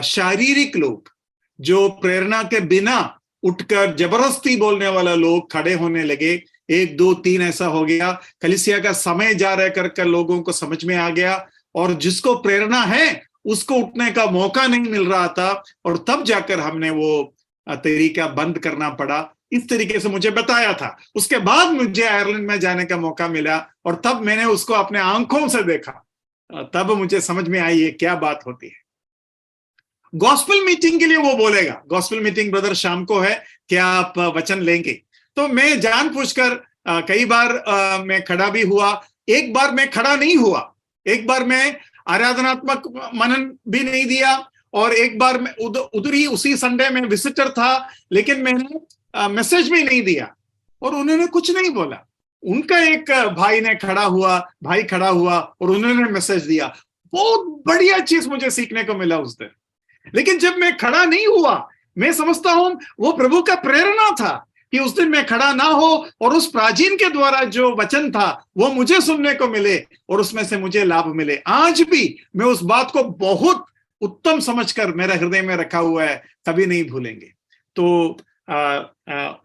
[SPEAKER 1] शारीरिक लोग जो प्रेरणा के बिना उठकर जबरदस्ती बोलने वाला लोग खड़े होने लगे, 1 2 3 ऐसा हो गया, कलीसिया का समय जा रहा कर कर लोगों को समझ में आ गया, और जिसको प्रेरणा है उसको उठने का मौका नहीं मिल रहा था, और तब जाकर हमने वो तरीका बंद करना पड़ा। इस तरीके से मुझे बताया था। उसके बाद मुझे आयरलैंड में जाने का मौका मिला और तब मैंने उसको अपने आंखों से देखा, तब मुझे समझ में आई ये क्या बात होती है। गॉस्पेल मीटिंग के लिए वो बोलेगा, गॉस्पेल मीटिंग ब्रदर शाम को है, क्या आप वचन लेंगे? तो मैं जानबूझकर कई बार मैं खड़ा भी हुआ, एक बार मैं खड़ा नहीं हुआ, एक बार मैं आराधनात्मक मनन भी नहीं दिया, और एक बार मैं उधर ही उसी संडे में विजिटर था, लेकिन मैंने मैसेज भी नहीं दिया और उन्होंने कुछ नहीं बोला। उनका एक भाई खड़ा हुआ और उन्होंने मैसेज दिया। बहुत बढ़िया चीज मुझे सीखने को मिला उस दिन। लेकिन जब मैं खड़ा नहीं हुआ, मैं समझता हूं वो प्रभु का प्रेरणा था कि उस दिन मैं खड़ा ना हो और उस प्राचीन के द्वारा जो वचन था वो मुझे सुनने को मिले और उसमें से मुझे लाभ मिले। आज भी मैं उस बात को बहुत उत्तम समझकर मेरा हृदय में रखा हुआ है, कभी नहीं भूलेंगे। तो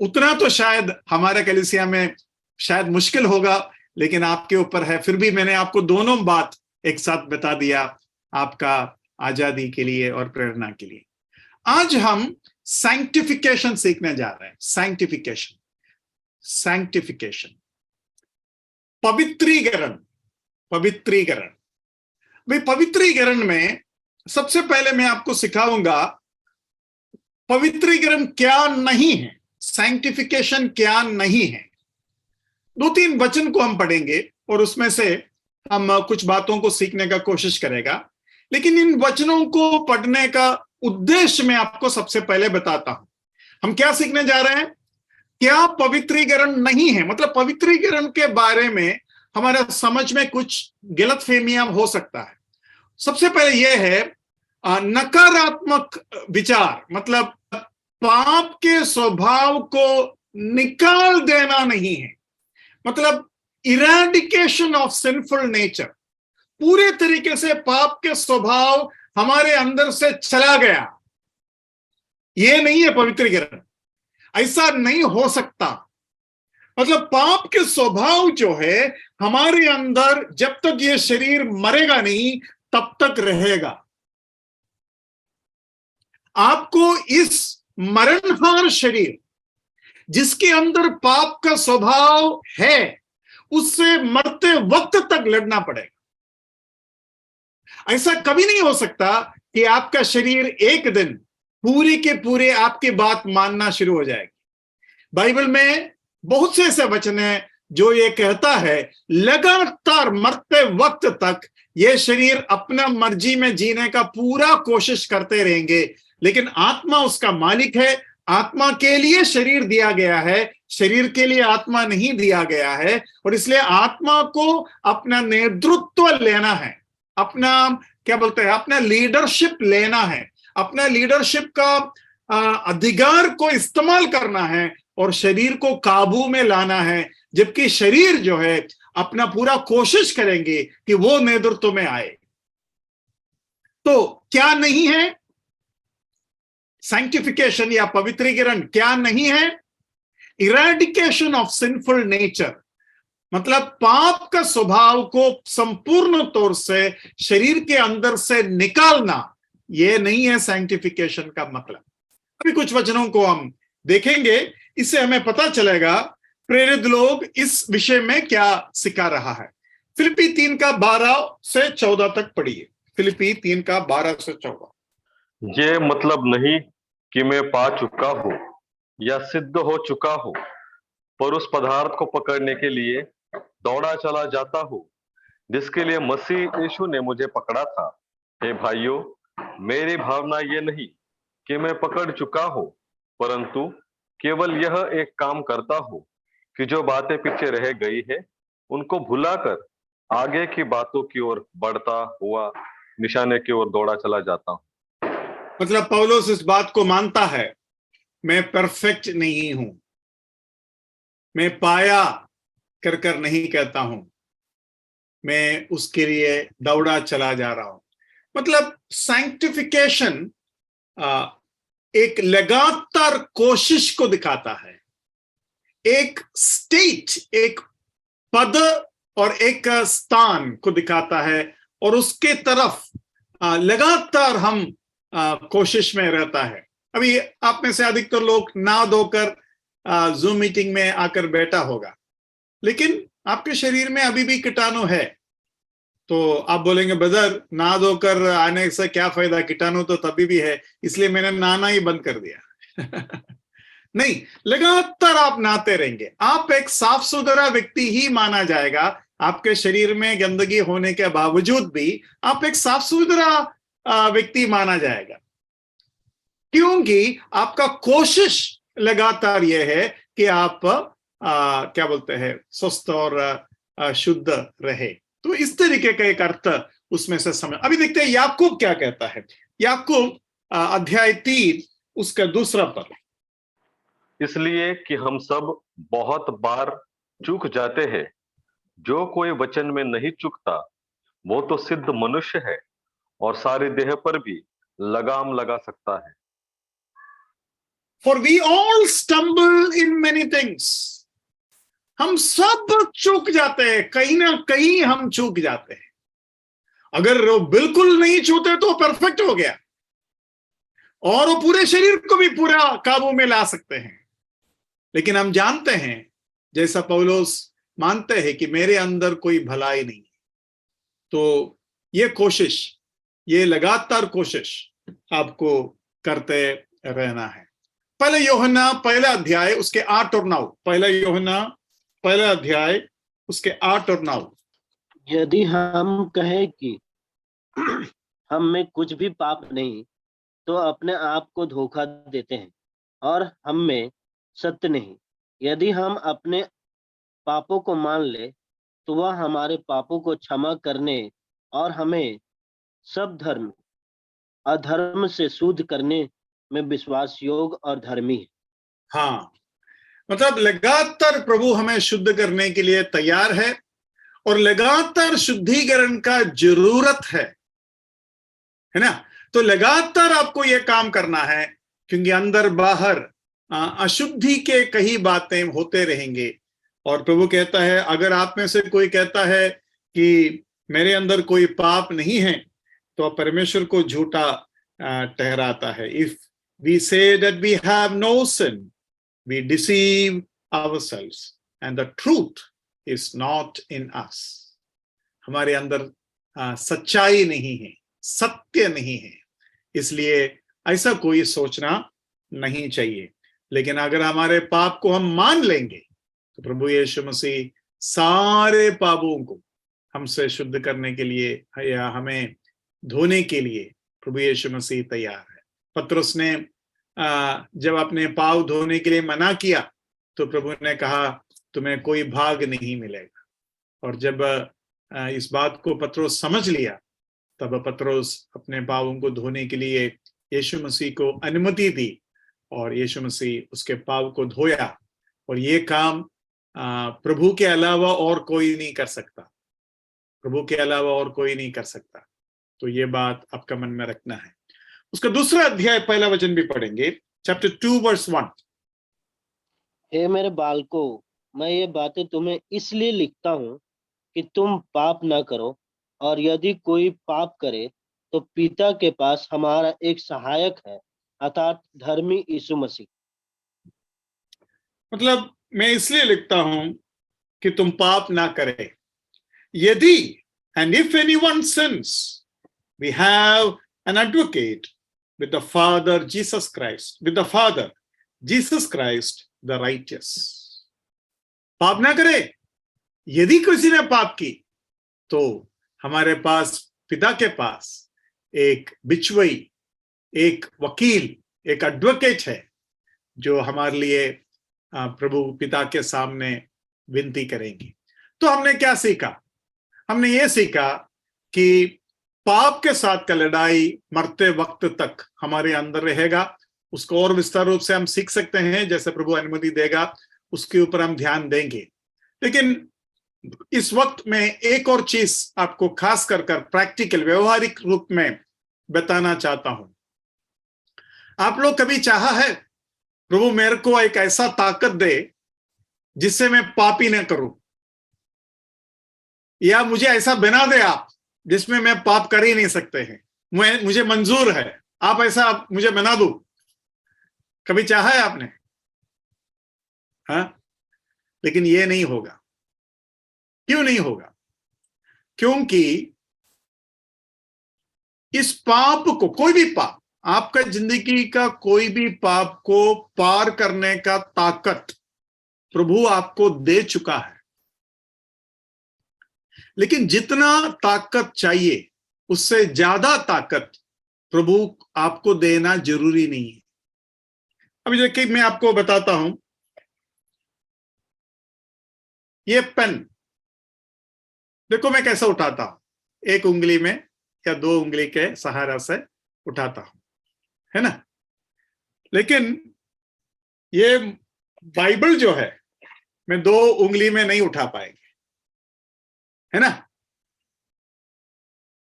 [SPEAKER 1] उतना तो शायद हमारे कलीसिया में शायद मुश्किल होगा, लेकिन आपके ऊपर है। फिर भी मैंने आपको दोनों बात एक साथ बता दिया, आपका आजादी के लिए और प्रेरणा के लिए। आज हम सैंक्टिफिकेशन सीखने जा रहे हैं। सैंक्टिफिकेशन, पवित्रीकरण। भाई पवित्रीकरण में सबसे पहले मैं आपको सिखाऊंगा पवित्रीकरण क्या नहीं है, सैंक्टिफिकेशन क्या नहीं है। 2-3 वचन को हम पढ़ेंगे और उसमें से हम कुछ बातों को सीखने का कोशिश करेगा। लेकिन इन वचनों को पढ़ने का उद्देश्य मैं आपको सबसे पहले बताता हूं। हम क्या सीखने जा रहे हैं? क्या पवित्रीकरण नहीं है, मतलब पवित्रीकरण के बारे में हमारा समझ में कुछ गलतफहमियां हो सकता है। सबसे पहले यह है नकारात्मक विचार, मतलब पाप के स्वभाव को निकाल देना नहीं है, मतलब इरेडिकेशन ऑफ सिंफुल नेचर। पूरे तरीके से पाप के स्वभाव हमारे अंदर से चला गया, यह नहीं है पवित्रीकरण। ऐसा नहीं हो सकता। मतलब पाप के स्वभाव जो है हमारे अंदर जब तक ये शरीर मरेगा नहीं तब तक रहेगा। आपको इस मरणहार शरीर जिसके अंदर पाप का स्वभाव है उससे मरते वक्त तक लड़ना पड़ेगा। ऐसा कभी नहीं हो सकता कि आपका शरीर एक दिन पूरे के पूरे आपकी बात मानना शुरू हो जाएगी। बाइबल में बहुत से ऐसे वचन हैं जो ये कहता है लगातार मरते वक्त तक ये शरीर अपना मर्जी में जीने का पूरा कोशिश करते रहेंगे, लेकिन आत्मा उसका मालिक है। आत्मा के लिए शरीर दिया गया है, शरीर के लिए आत्मा नहीं दिया गया है, और इसलिए आत्मा को अपना नेतृत्व लेना है, अपना क्या बोलते हैं, अपना लीडरशिप लेना है, अपना लीडरशिप का अधिकार को इस्तेमाल करना है और शरीर को काबू में लाना है। जबकि शरीर जो है अपना पूरा कोशिश करेंगे कि वो नेतृत्व में आए। तो क्या नहीं है सैंक्टिफिकेशन या पवित्रीकरण? क्या नहीं है? इरेडिकेशन ऑफ सिंफुल नेचर, मतलब पाप का स्वभाव को संपूर्ण तौर से शरीर के अंदर से निकालना, यह नहीं है सैंक्टिफिकेशन का मतलब। अभी कुछ वचनों को हम देखेंगे, इससे हमें पता चलेगा प्रेरित लोग इस विषय में क्या सिखा रहा है। फिलिप्पी 3 का 12 से 14 तक पढ़िए। फिलिप्पी 3 का 12 से 14।
[SPEAKER 2] ये मतलब नहीं कि मैं पा चुका हूं या सिद्ध हो चुका हूं, पर उस पदार्थ को पकड़ने के लिए दौड़ा चला जाता हूं जिसके लिए मसीह यीशु ने मुझे पकड़ा था। हे भाइयों, मेरी भावना ये नहीं कि मैं पकड़ चुका हूं, परंतु केवल यह एक काम करता हूं कि जो बातें पीछे रह गई है उनको भुलाकर आगे की बातों की ओर बढ़ता हुआ निशाने की ओर दौड़ा चला जाता हूं।
[SPEAKER 1] मतलब पौलुस इस बात को मानता है, मैं परफेक्ट नहीं हूं, मैं पाया कर कर नहीं कहता हूं, मैं उसके लिए दौड़ा चला जा रहा हूं। मतलब सैंक्टिफिकेशन एक लगातार कोशिश को दिखाता है, एक स्टेट, एक पद और एक स्थान को दिखाता है, और उसके तरफ लगातार हम कोशिश में रहता है। अभी आप में से अधिकतर लोग ना धोकर जूम मीटिंग में आकर बैठा होगा, लेकिन आपके शरीर में अभी भी कीटाणु है। तो आप बोलेंगे, ब्रदर ना धोकर आने से क्या फायदा, कीटाणु तो तभी भी है, इसलिए मैंने नहाना ही बंद कर दिया। नहीं, लगातार आप नहाते रहेंगे, आप एक साफ सुथरा व्यक्ति ही माना जाएगा। आपके शरीर में गंदगी होने के बावजूद भी आप एक साफ सुथरा व्यक्ति माना जाएगा, क्योंकि आपका कोशिश लगातार यह है कि आप क्या बोलते हैं, स्वस्थ और शुद्ध रहे। तो इस तरीके का एक अर्थ उसमें से समझ। अभी देखते हैं याकूब क्या कहता है। याकूब अध्याय 3 उसका दूसरा पद।
[SPEAKER 2] इसलिए कि हम सब बहुत बार चूक जाते हैं, जो कोई वचन में नहीं चूकता वो तो सिद्ध मनुष्य है और सारी देह पर भी लगाम लगा सकता है।
[SPEAKER 1] For we all stumble in many things. हम सब चूक जाते हैं, कहीं ना कहीं हम चूक जाते हैं। अगर वो बिल्कुल नहीं चूकते तो परफेक्ट हो गया, और वो पूरे शरीर को भी पूरा काबू में ला सकते हैं। लेकिन हम जानते हैं, जैसा पौलुस मानते हैं कि मेरे अंदर कोई भलाई नहीं, तो ये कोशिश, ये लगातार कोशिश आपको करते रहना है। पहले यूहन्ना पहला अध्याय उसके 8 और 9। पहला यूहन्ना पहला अध्याय उसके 8 और 9।
[SPEAKER 3] यदि हम कहें कि हम में कुछ भी पाप नहीं, तो अपने आप को धोखा देते हैं और हम में सत्य नहीं। यदि हम अपने पापों को मान ले, तो वह हमारे पापों को क्षमा करने और हमें सब धर्म अधर्म से शुद्ध करने में विश्वास योग और धर्मी है।
[SPEAKER 1] हाँ, मतलब लगातार प्रभु हमें शुद्ध करने के लिए तैयार है, और लगातार शुद्धिकरण का जरूरत है ना। तो लगातार आपको यह काम करना है, क्योंकि अंदर बाहर अशुद्धि के कई बातें होते रहेंगे। और प्रभु कहता है, अगर आप में से कोई कहता है कि मेरे अंदर कोई पाप नहीं है, तो परमेश्वर को झूठा ठहराता है। If we say that we have no sin, we deceive ourselves and the truth is not in us. हमारे अंदर सच्चाई नहीं है, सत्य नहीं है, इसलिए ऐसा कोई सोचना नहीं चाहिए। लेकिन अगर हमारे पाप को हम मान लेंगे, तो प्रभु यीशु मसीह सारे पापों को हमसे शुद्ध करने के लिए या हमें धोने के लिए प्रभु यीशु मसीह तैयार है। पतरस ने जब अपने पाव धोने के लिए मना किया, तो प्रभु ने कहा, तुम्हें कोई भाग नहीं मिलेगा। और जब इस बात को पतरस समझ लिया, तब पतरस अपने पावों को धोने के लिए यीशु मसीह को अनुमति दी, और यीशु मसीह उसके पाव को धोया। और ये काम प्रभु के अलावा और कोई नहीं कर सकता, प्रभु के अलावा और कोई नहीं कर सकता। तो ये बात आपका मन में रखना है। उसका दूसरा अध्याय पहला वचन भी पढ़ेंगे, चैप्टर 2 वर्स 1।
[SPEAKER 3] हे मेरे बालकों, मैं ये बातें तुम्हें इसलिए लिखता हूँ कि तुम पाप न करो, और यदि कोई पाप करे तो पिता के पास हमारा एक सहायक है, अर्थात धर्मी यीशु मसीह।
[SPEAKER 1] मतलब मैं इसलिए लिखता हूं कि तुम पाप ना करें। यदि, and if anyone sins, we have an advocate with the Father Jesus Christ, with the Father Jesus Christ the righteous. पाप ना करे, यदि किसी ने पाप की तो हमारे पास, पिता के पास एक बिचवई, एक वकील, एक एडवोकेट है जो हमारे लिए प्रभु पिता के सामने विनती करेंगे। तो हमने क्या सीखा? हमने ये सीखा कि पाप के साथ का लड़ाई मरते वक्त तक हमारे अंदर रहेगा। उसको और विस्तार रूप से हम सीख सकते हैं, जैसे प्रभु अनुमति देगा उसके ऊपर हम ध्यान देंगे। लेकिन इस वक्त में एक और चीज आपको खास कर प्रैक्टिकल, व्यवहारिक रूप में बताना चाहता हूं। आप लोग कभी चाहा है प्रभु मेरे को एक ऐसा ताकत दे जिससे मैं पाप ही ना करूं, या मुझे ऐसा बना दे आप जिसमें मैं पाप कर ही नहीं सकते हैं, मुझे मंजूर है, आप ऐसा मुझे बना दो। कभी चाहा है आपने? हाँ, लेकिन ये नहीं होगा। क्यों नहीं होगा? क्योंकि इस पाप को, कोई भी पाप, आपका जिंदगी का कोई भी पाप को पार करने का ताकत प्रभु आपको दे चुका है। लेकिन जितना ताकत चाहिए उससे ज्यादा ताकत प्रभु आपको देना जरूरी नहीं है। अभी देखिए, मैं आपको बताता हूं, ये पेन देखो मैं कैसा उठाता हूं, एक उंगली में या दो उंगली के सहारा से उठाता हूं, है ना। लेकिन ये बाइबल जो है मैं दो उंगली में नहीं उठा पाएंगे, है ना।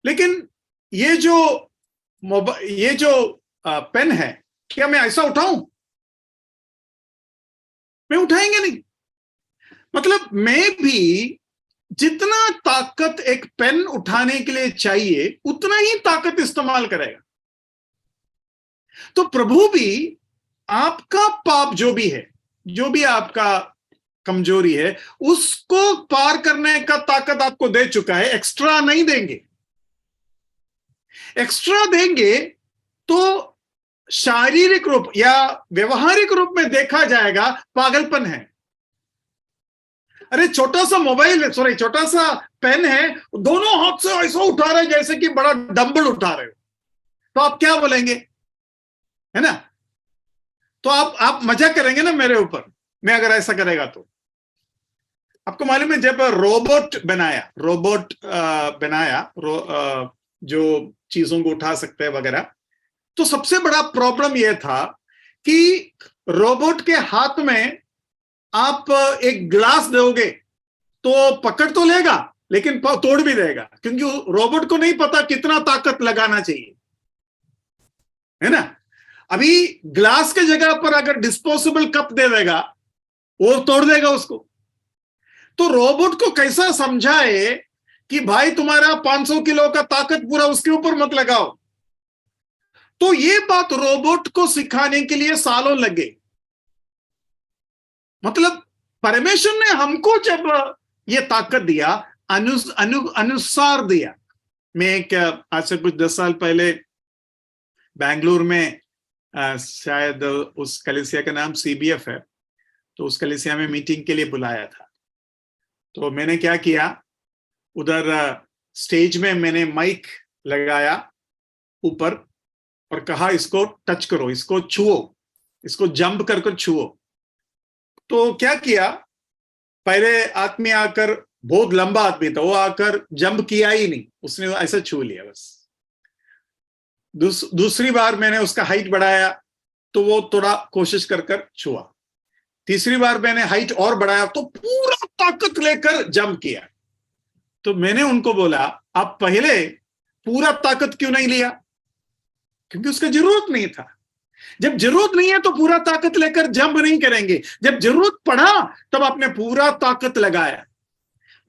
[SPEAKER 1] लेकिन ये जो पेन है, क्या मैं ऐसा उठाऊं? मैं उठाएंगे नहीं। मतलब मैं भी जितना ताकत एक पेन उठाने के लिए चाहिए उतना ही ताकत इस्तेमाल करेगा। तो प्रभु भी आपका पाप जो भी है, जो भी आपका कमजोरी है, उसको पार करने का ताकत आपको दे चुका है। एक्स्ट्रा नहीं देंगे। एक्स्ट्रा देंगे तो शारीरिक रूप या व्यवहारिक रूप में देखा जाएगा पागलपन है। अरे छोटा सा मोबाइल है, सॉरी छोटा सा पेन है, दोनों हाथ से ऐसा उठा रहे जैसे कि बड़ा डंबल उठा रहे हो, तो आप क्या बोलेंगे, है ना। तो आप मजा करेंगे ना मेरे ऊपर, मैं अगर ऐसा करेगा तो। आपको मालूम है जब रोबोट बनाया जो चीजों को उठा सकते हैं वगैरह, तो सबसे बड़ा प्रॉब्लम यह था कि रोबोट के हाथ में आप एक ग्लास दोगे तो पकड़ तो लेगा लेकिन तोड़ भी देगा, क्योंकि रोबोट को नहीं पता कितना ताकत लगाना चाहिए, है ना। अभी ग्लास के जगह पर अगर डिस्पोजेबल कप दे देगा वो तोड़ देगा उसको। तो रोबोट को कैसा समझाए कि भाई तुम्हारा 500 किलो का ताकत पूरा उसके ऊपर मत लगाओ। तो ये बात रोबोट को सिखाने के लिए सालों लगे। मतलब परमेश्वर ने हमको जब ये ताकत दिया, अनुसार दिया। मैं आज से कुछ 10 साल पहले बेंगलुरु में शायद उस कलीसिया का नाम CBF है, तो उस कलीसिया में मीटिंग के लिए बुलाया था। तो मैंने क्या किया, उधर स्टेज में मैंने माइक लगाया ऊपर और कहा इसको टच करो, इसको छुओ, इसको जंप कर छुओ। तो क्या किया, पहले आदमी आकर, बहुत लंबा आदमी था, वो आकर जंप किया ही नहीं, उसने ऐसा छू लिया बस। दूसरी बार मैंने उसका हाइट बढ़ाया तो वो थोड़ा कोशिश कर छुआ। तीसरी बार मैंने हाइट और बढ़ाया तो पूरा ताकत लेकर जंप किया। तो मैंने उनको बोला, आप पहले पूरा ताकत क्यों नहीं लिया? क्योंकि उसका जरूरत नहीं था। जब जरूरत नहीं है तो पूरा ताकत लेकर जंप नहीं करेंगे, जब जरूरत पड़ा तब आपने पूरा ताकत लगाया।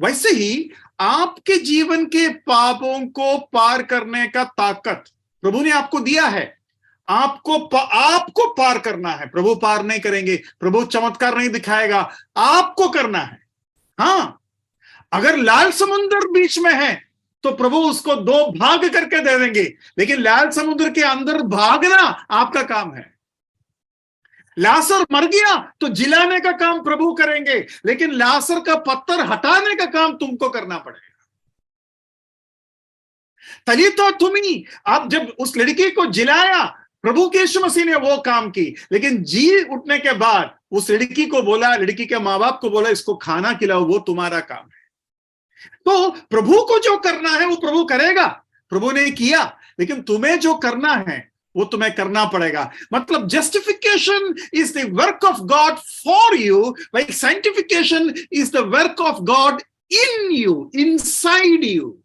[SPEAKER 1] वैसे ही आपके जीवन के पापों को पार करने का ताकत प्रभु ने आपको दिया है। आपको पार करना है। प्रभु पार नहीं करेंगे, प्रभु चमत्कार नहीं दिखाएगा, आपको करना है। हाँ, अगर लाल समुद्र बीच में है तो प्रभु उसको 2 भाग करके दे देंगे, लेकिन लाल समुद्र के अंदर भागना आपका काम है। लासर मर गया तो जिलाने का काम प्रभु करेंगे, लेकिन लासर का पत्थर हटाने का काम तुमको करना पड़ेगा। तलीता तुमी, अब जब उस लड़की को जिलाया, प्रभु के यीशु मसीह ने वो काम की, लेकिन जी उठने के बाद उस लड़की को बोला, लड़की के माँ बाप को बोला, इसको खाना खिलाओ, वो तुम्हारा काम है। तो प्रभु को जो करना है वो प्रभु करेगा, प्रभु ने किया, लेकिन तुम्हें जो करना है वो तुम्हें करना पड़ेगा। मतलब justification is the work of God for you, like sanctification is the work of God in you, inside you.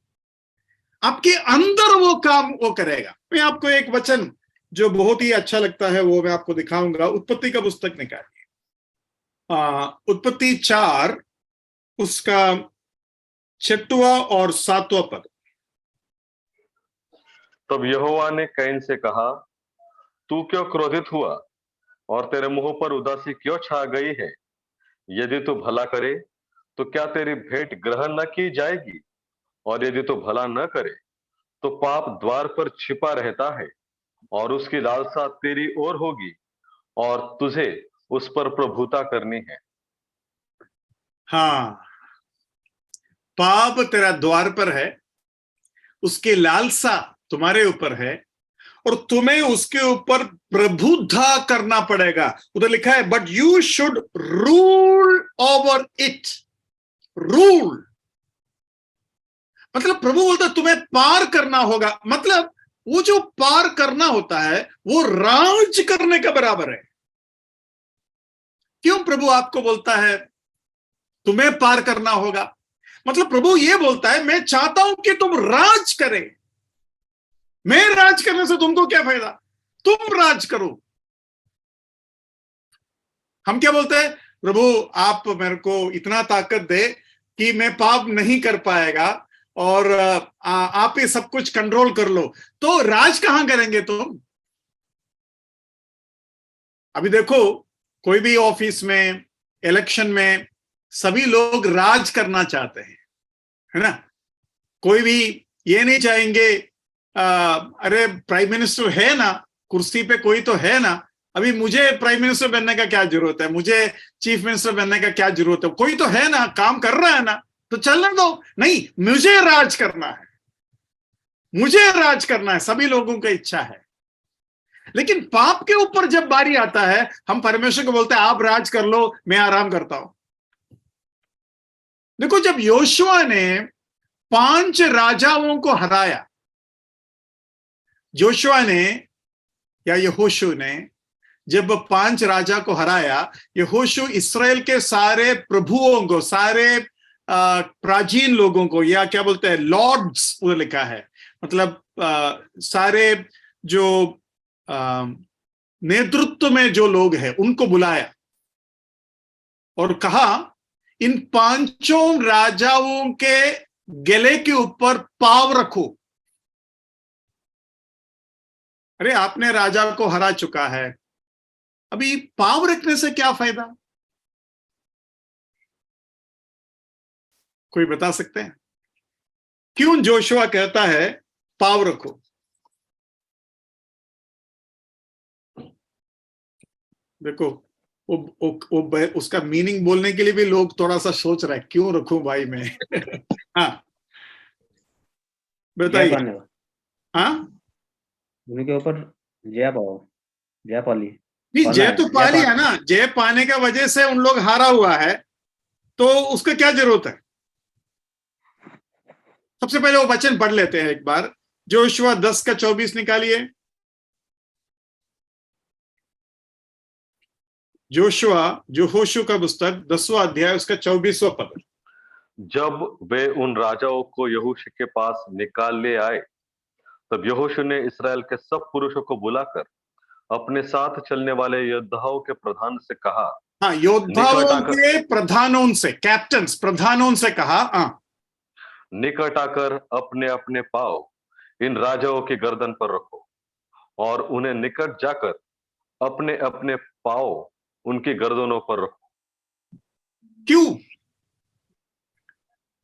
[SPEAKER 1] आपके अंदर वो काम वो करेगा। मैं आपको एक वचन जो बहुत ही अच्छा लगता है वो मैं आपको दिखाऊंगा। उत्पत्ति का पुस्तक निकालिए, उत्पत्ति 4 उसका 6वां और 7वां पद।
[SPEAKER 2] तब यहोवा ने कैन से कहा, तू क्यों क्रोधित हुआ और तेरे मुंह पर उदासी क्यों छा गई है? यदि तू भला करे तो क्या तेरी भेंट ग्रहण न की जाएगी, और यदि तू भला न करे तो पाप द्वार पर छिपा रहता है और उसकी लालसा तेरी ओर होगी और तुझे उस पर प्रभुता करनी है।
[SPEAKER 1] हाँ, पाप तेरा द्वार पर है, उसकी लालसा तुम्हारे ऊपर है, और तुम्हें उसके ऊपर प्रभुता करना पड़ेगा। उधर लिखा है, but you should rule over it. Rule मतलब प्रभु बोलता तुम्हें पार करना होगा। मतलब वो जो पार करना होता है वो राज करने का बराबर है। क्यों प्रभु आपको बोलता है तुम्हें पार करना होगा? मतलब प्रभु ये बोलता है, मैं चाहता हूं कि तुम राज करे। मैं राज करने से तुमको क्या फायदा? तुम राज करो। हम क्या बोलते हैं, प्रभु आप मेरे को इतना ताकत दे कि मैं पाप नहीं कर पाएगा, और आप ही सब कुछ कंट्रोल कर लो। तो राज कहां करेंगे तुम? अभी देखो, कोई भी ऑफिस में, इलेक्शन में सभी लोग राज करना चाहते हैं, है ना? कोई भी ये नहीं चाहेंगे अरे प्राइम मिनिस्टर है ना, कुर्सी पे कोई तो है ना, अभी मुझे प्राइम मिनिस्टर बनने का क्या जरूरत है, मुझे चीफ मिनिस्टर बनने का क्या जरूरत है, कोई तो है ना, काम कर रहा है ना, तो चलने दो। नहीं, मुझे राज करना है, मुझे राज करना है, सभी लोगों की इच्छा है। लेकिन पाप के ऊपर जब बारी आता है, हम परमेश्वर को बोलते हैं आप राज कर लो, मैं आराम करता हूं। देखो, जब योशुआ ने 5 राजाओं को हराया, योशुआ ने या यहोशू ने जब 5 राजा को हराया, यहोशू इस्राएल के सारे प्रभुओं को, सारे प्राचीन लोगों को, या क्या बोलते हैं लॉर्ड्स वो लिखा है, मतलब सारे जो नेतृत्व में जो लोग हैं उनको बुलाया और कहा, इन 5 राजाओं के गले के ऊपर पाव रखो। अरे आपने राजा को हरा चुका है, अभी पाव रखने से क्या फायदा? कोई बता सकते हैं क्यों जोशुआ कहता है पाव रखो? देखो, वो उसका मीनिंग बोलने के लिए भी लोग थोड़ा सा सोच रहे हैं, क्यों रखूं भाई मैं? हाँ बताइए। हाँ,
[SPEAKER 4] उनके ऊपर जय पाओ, जय पाली।
[SPEAKER 1] नहीं, जय तो पा लिया ना, जय पाने का वजह से उन लोग हारा हुआ है, तो उसका क्या जरूरत है? सबसे पहले वो वचन पढ़ लेते हैं एक बार, जोशुआ 10 का 24 निकालिए। जोहोशू का पुस्तक 10वां अध्याय उसका 24वां पद।
[SPEAKER 2] जब वे उन राजाओं को यहोशू के पास निकाल ले आए, तब यहोशू ने इस्राएल के सब पुरुषों को बुलाकर अपने साथ चलने वाले योद्धाओं के प्रधान से कहा।
[SPEAKER 1] हाँ, योद्धाओं के प्रधानों से, कैप्टन्स, प्रधानों से कहा, हाँ,
[SPEAKER 2] निकट आकर अपने अपने पांव इन राजाओं की गर्दन पर रखो, और उन्हें निकट जाकर अपने अपने पांव उनकी गर्दनों पर रखो।
[SPEAKER 1] क्यों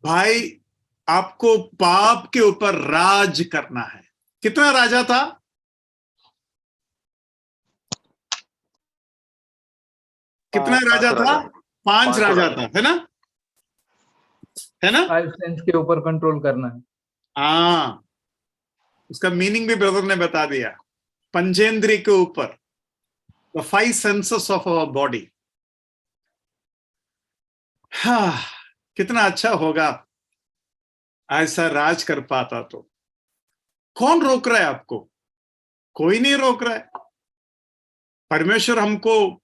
[SPEAKER 1] भाई? आपको पाप के ऊपर राज करना है। कितना राजा था? कितना राजा था? 5 राजा था, है ना? है ना?
[SPEAKER 5] 5 सेंस के ऊपर कंट्रोल करना है।
[SPEAKER 1] हाँ, उसका मीनिंग भी ब्रदर ने बता दिया। पंचेंद्रिय के ऊपर, the 5 senses of our body. हाँ, कितना अच्छा होगा ऐसा राज कर पाता तो। कौन रोक रहा है आपको? कोई नहीं रोक रहा है। परमेश्वर हमको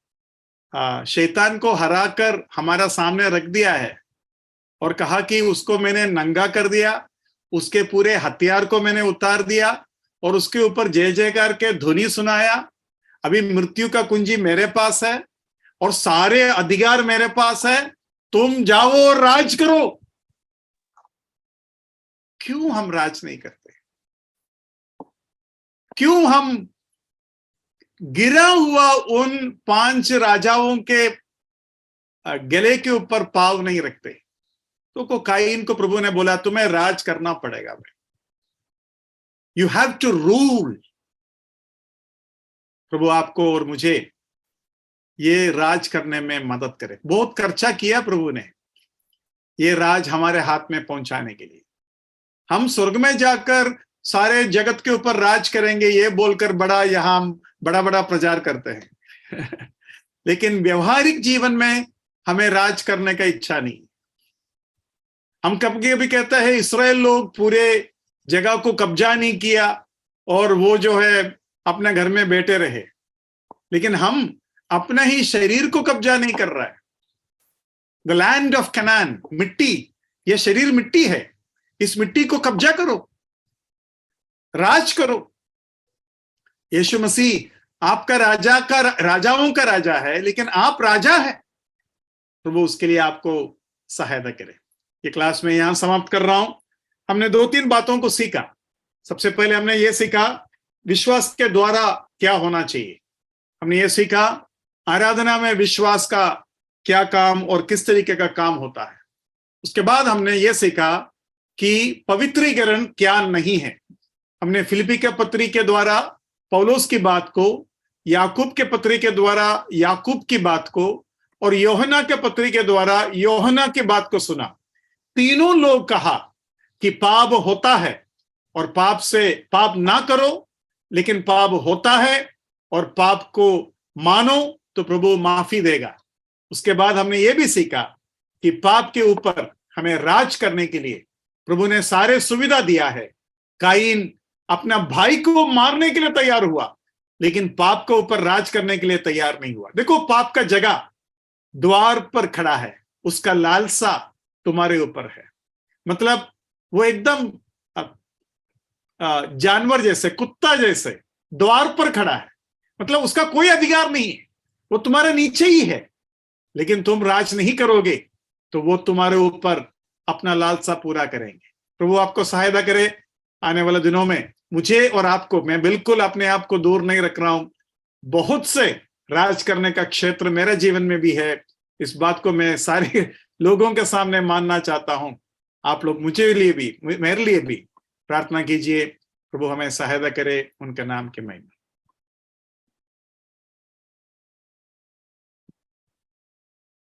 [SPEAKER 1] शैतान को हराकर हमारा सामने रख दिया है और कहा कि उसको मैंने नंगा कर दिया, उसके पूरे हथियार को मैंने उतार दिया और उसके ऊपर जय जयकार के ध्वनि सुनाया। अभी मृत्यु का कुंजी मेरे पास है और सारे अधिकार मेरे पास है, तुम जाओ और राज करो। क्यों हम राज नहीं करते? क्यों हम गिरा हुआ उन 5 राजाओं के गले के ऊपर पाव नहीं रखते? तो काइन को प्रभु ने बोला तुम्हें राज करना पड़ेगा भाई, यू हैव टू रूल। प्रभु आपको और मुझे ये राज करने में मदद करे। बहुत खर्चा किया प्रभु ने ये राज हमारे हाथ में पहुंचाने के लिए। हम स्वर्ग में जाकर सारे जगत के ऊपर राज करेंगे ये बोलकर बड़ा बड़ा प्रचार करते हैं लेकिन व्यवहारिक जीवन में हमें राज करने का इच्छा नहीं। हम कभी कभी कहते हैं इस्राएल लोग पूरे जगह को कब्जा नहीं किया और वो जो है अपने घर में बैठे रहे, लेकिन हम अपने ही शरीर को कब्जा नहीं कर रहा है। द लैंड ऑफ कनान, मिट्टी, यह शरीर मिट्टी है, इस मिट्टी को कब्जा करो, राज करो। यीशु मसीह आपका राजाओं का राजा है, लेकिन आप राजा है। प्रभु उसके लिए आपको सहायता करे। ये क्लास में यहां समाप्त कर रहा हूं। हमने 2-3 बातों को सीखा। सबसे पहले हमने ये सीखा विश्वास के द्वारा क्या होना चाहिए। हमने ये सीखा आराधना में विश्वास का क्या काम और किस तरीके का काम होता है। उसके बाद हमने ये सीखा कि पवित्रीकरण क्या नहीं है। हमने फिलिप्पी के पत्री के द्वारा पौलुस की बात को, याकूब के पत्री के द्वारा याकूब की बात को और योहन्ना के पत्री के द्वारा योहन्ना की बात को सुना। तीनों लोग कहा कि पाप होता है और पाप ना करो, लेकिन पाप होता है और पाप को मानो तो प्रभु माफी देगा। उसके बाद हमने ये भी सीखा कि पाप के ऊपर हमें राज करने के लिए प्रभु ने सारे सुविधा दिया है। काइन अपना भाई को मारने के लिए तैयार हुआ, लेकिन पाप के ऊपर राज करने के लिए तैयार नहीं हुआ। देखो, पाप का जगह द्वार पर खड़ा है, उसका लालसा तुम्हारे ऊपर है। मतलब वो एकदम जानवर जैसे, कुत्ता जैसे द्वार पर खड़ा है। मतलब उसका कोई अधिकार नहीं है, वो तुम्हारे नीचे ही है। लेकिन तुम राज नहीं करोगे तो वो तुम्हारे ऊपर अपना लालसा पूरा करेंगे। प्रभु आपको सहायता करे। आने वाले दिनों में मुझे और आपको, मैं बिल्कुल अपने आप को दूर नहीं रख रहा हूं, बहुत से राज करने का क्षेत्र मेरे जीवन में भी है। इस बात को मैं सारे लोगों के सामने मानना चाहता हूं। आप लोग मुझे लिए भी, मेरे लिए भी प्रार्थना कीजिए। प्रभु हमें सहायता करे, उनके नाम की महिमा।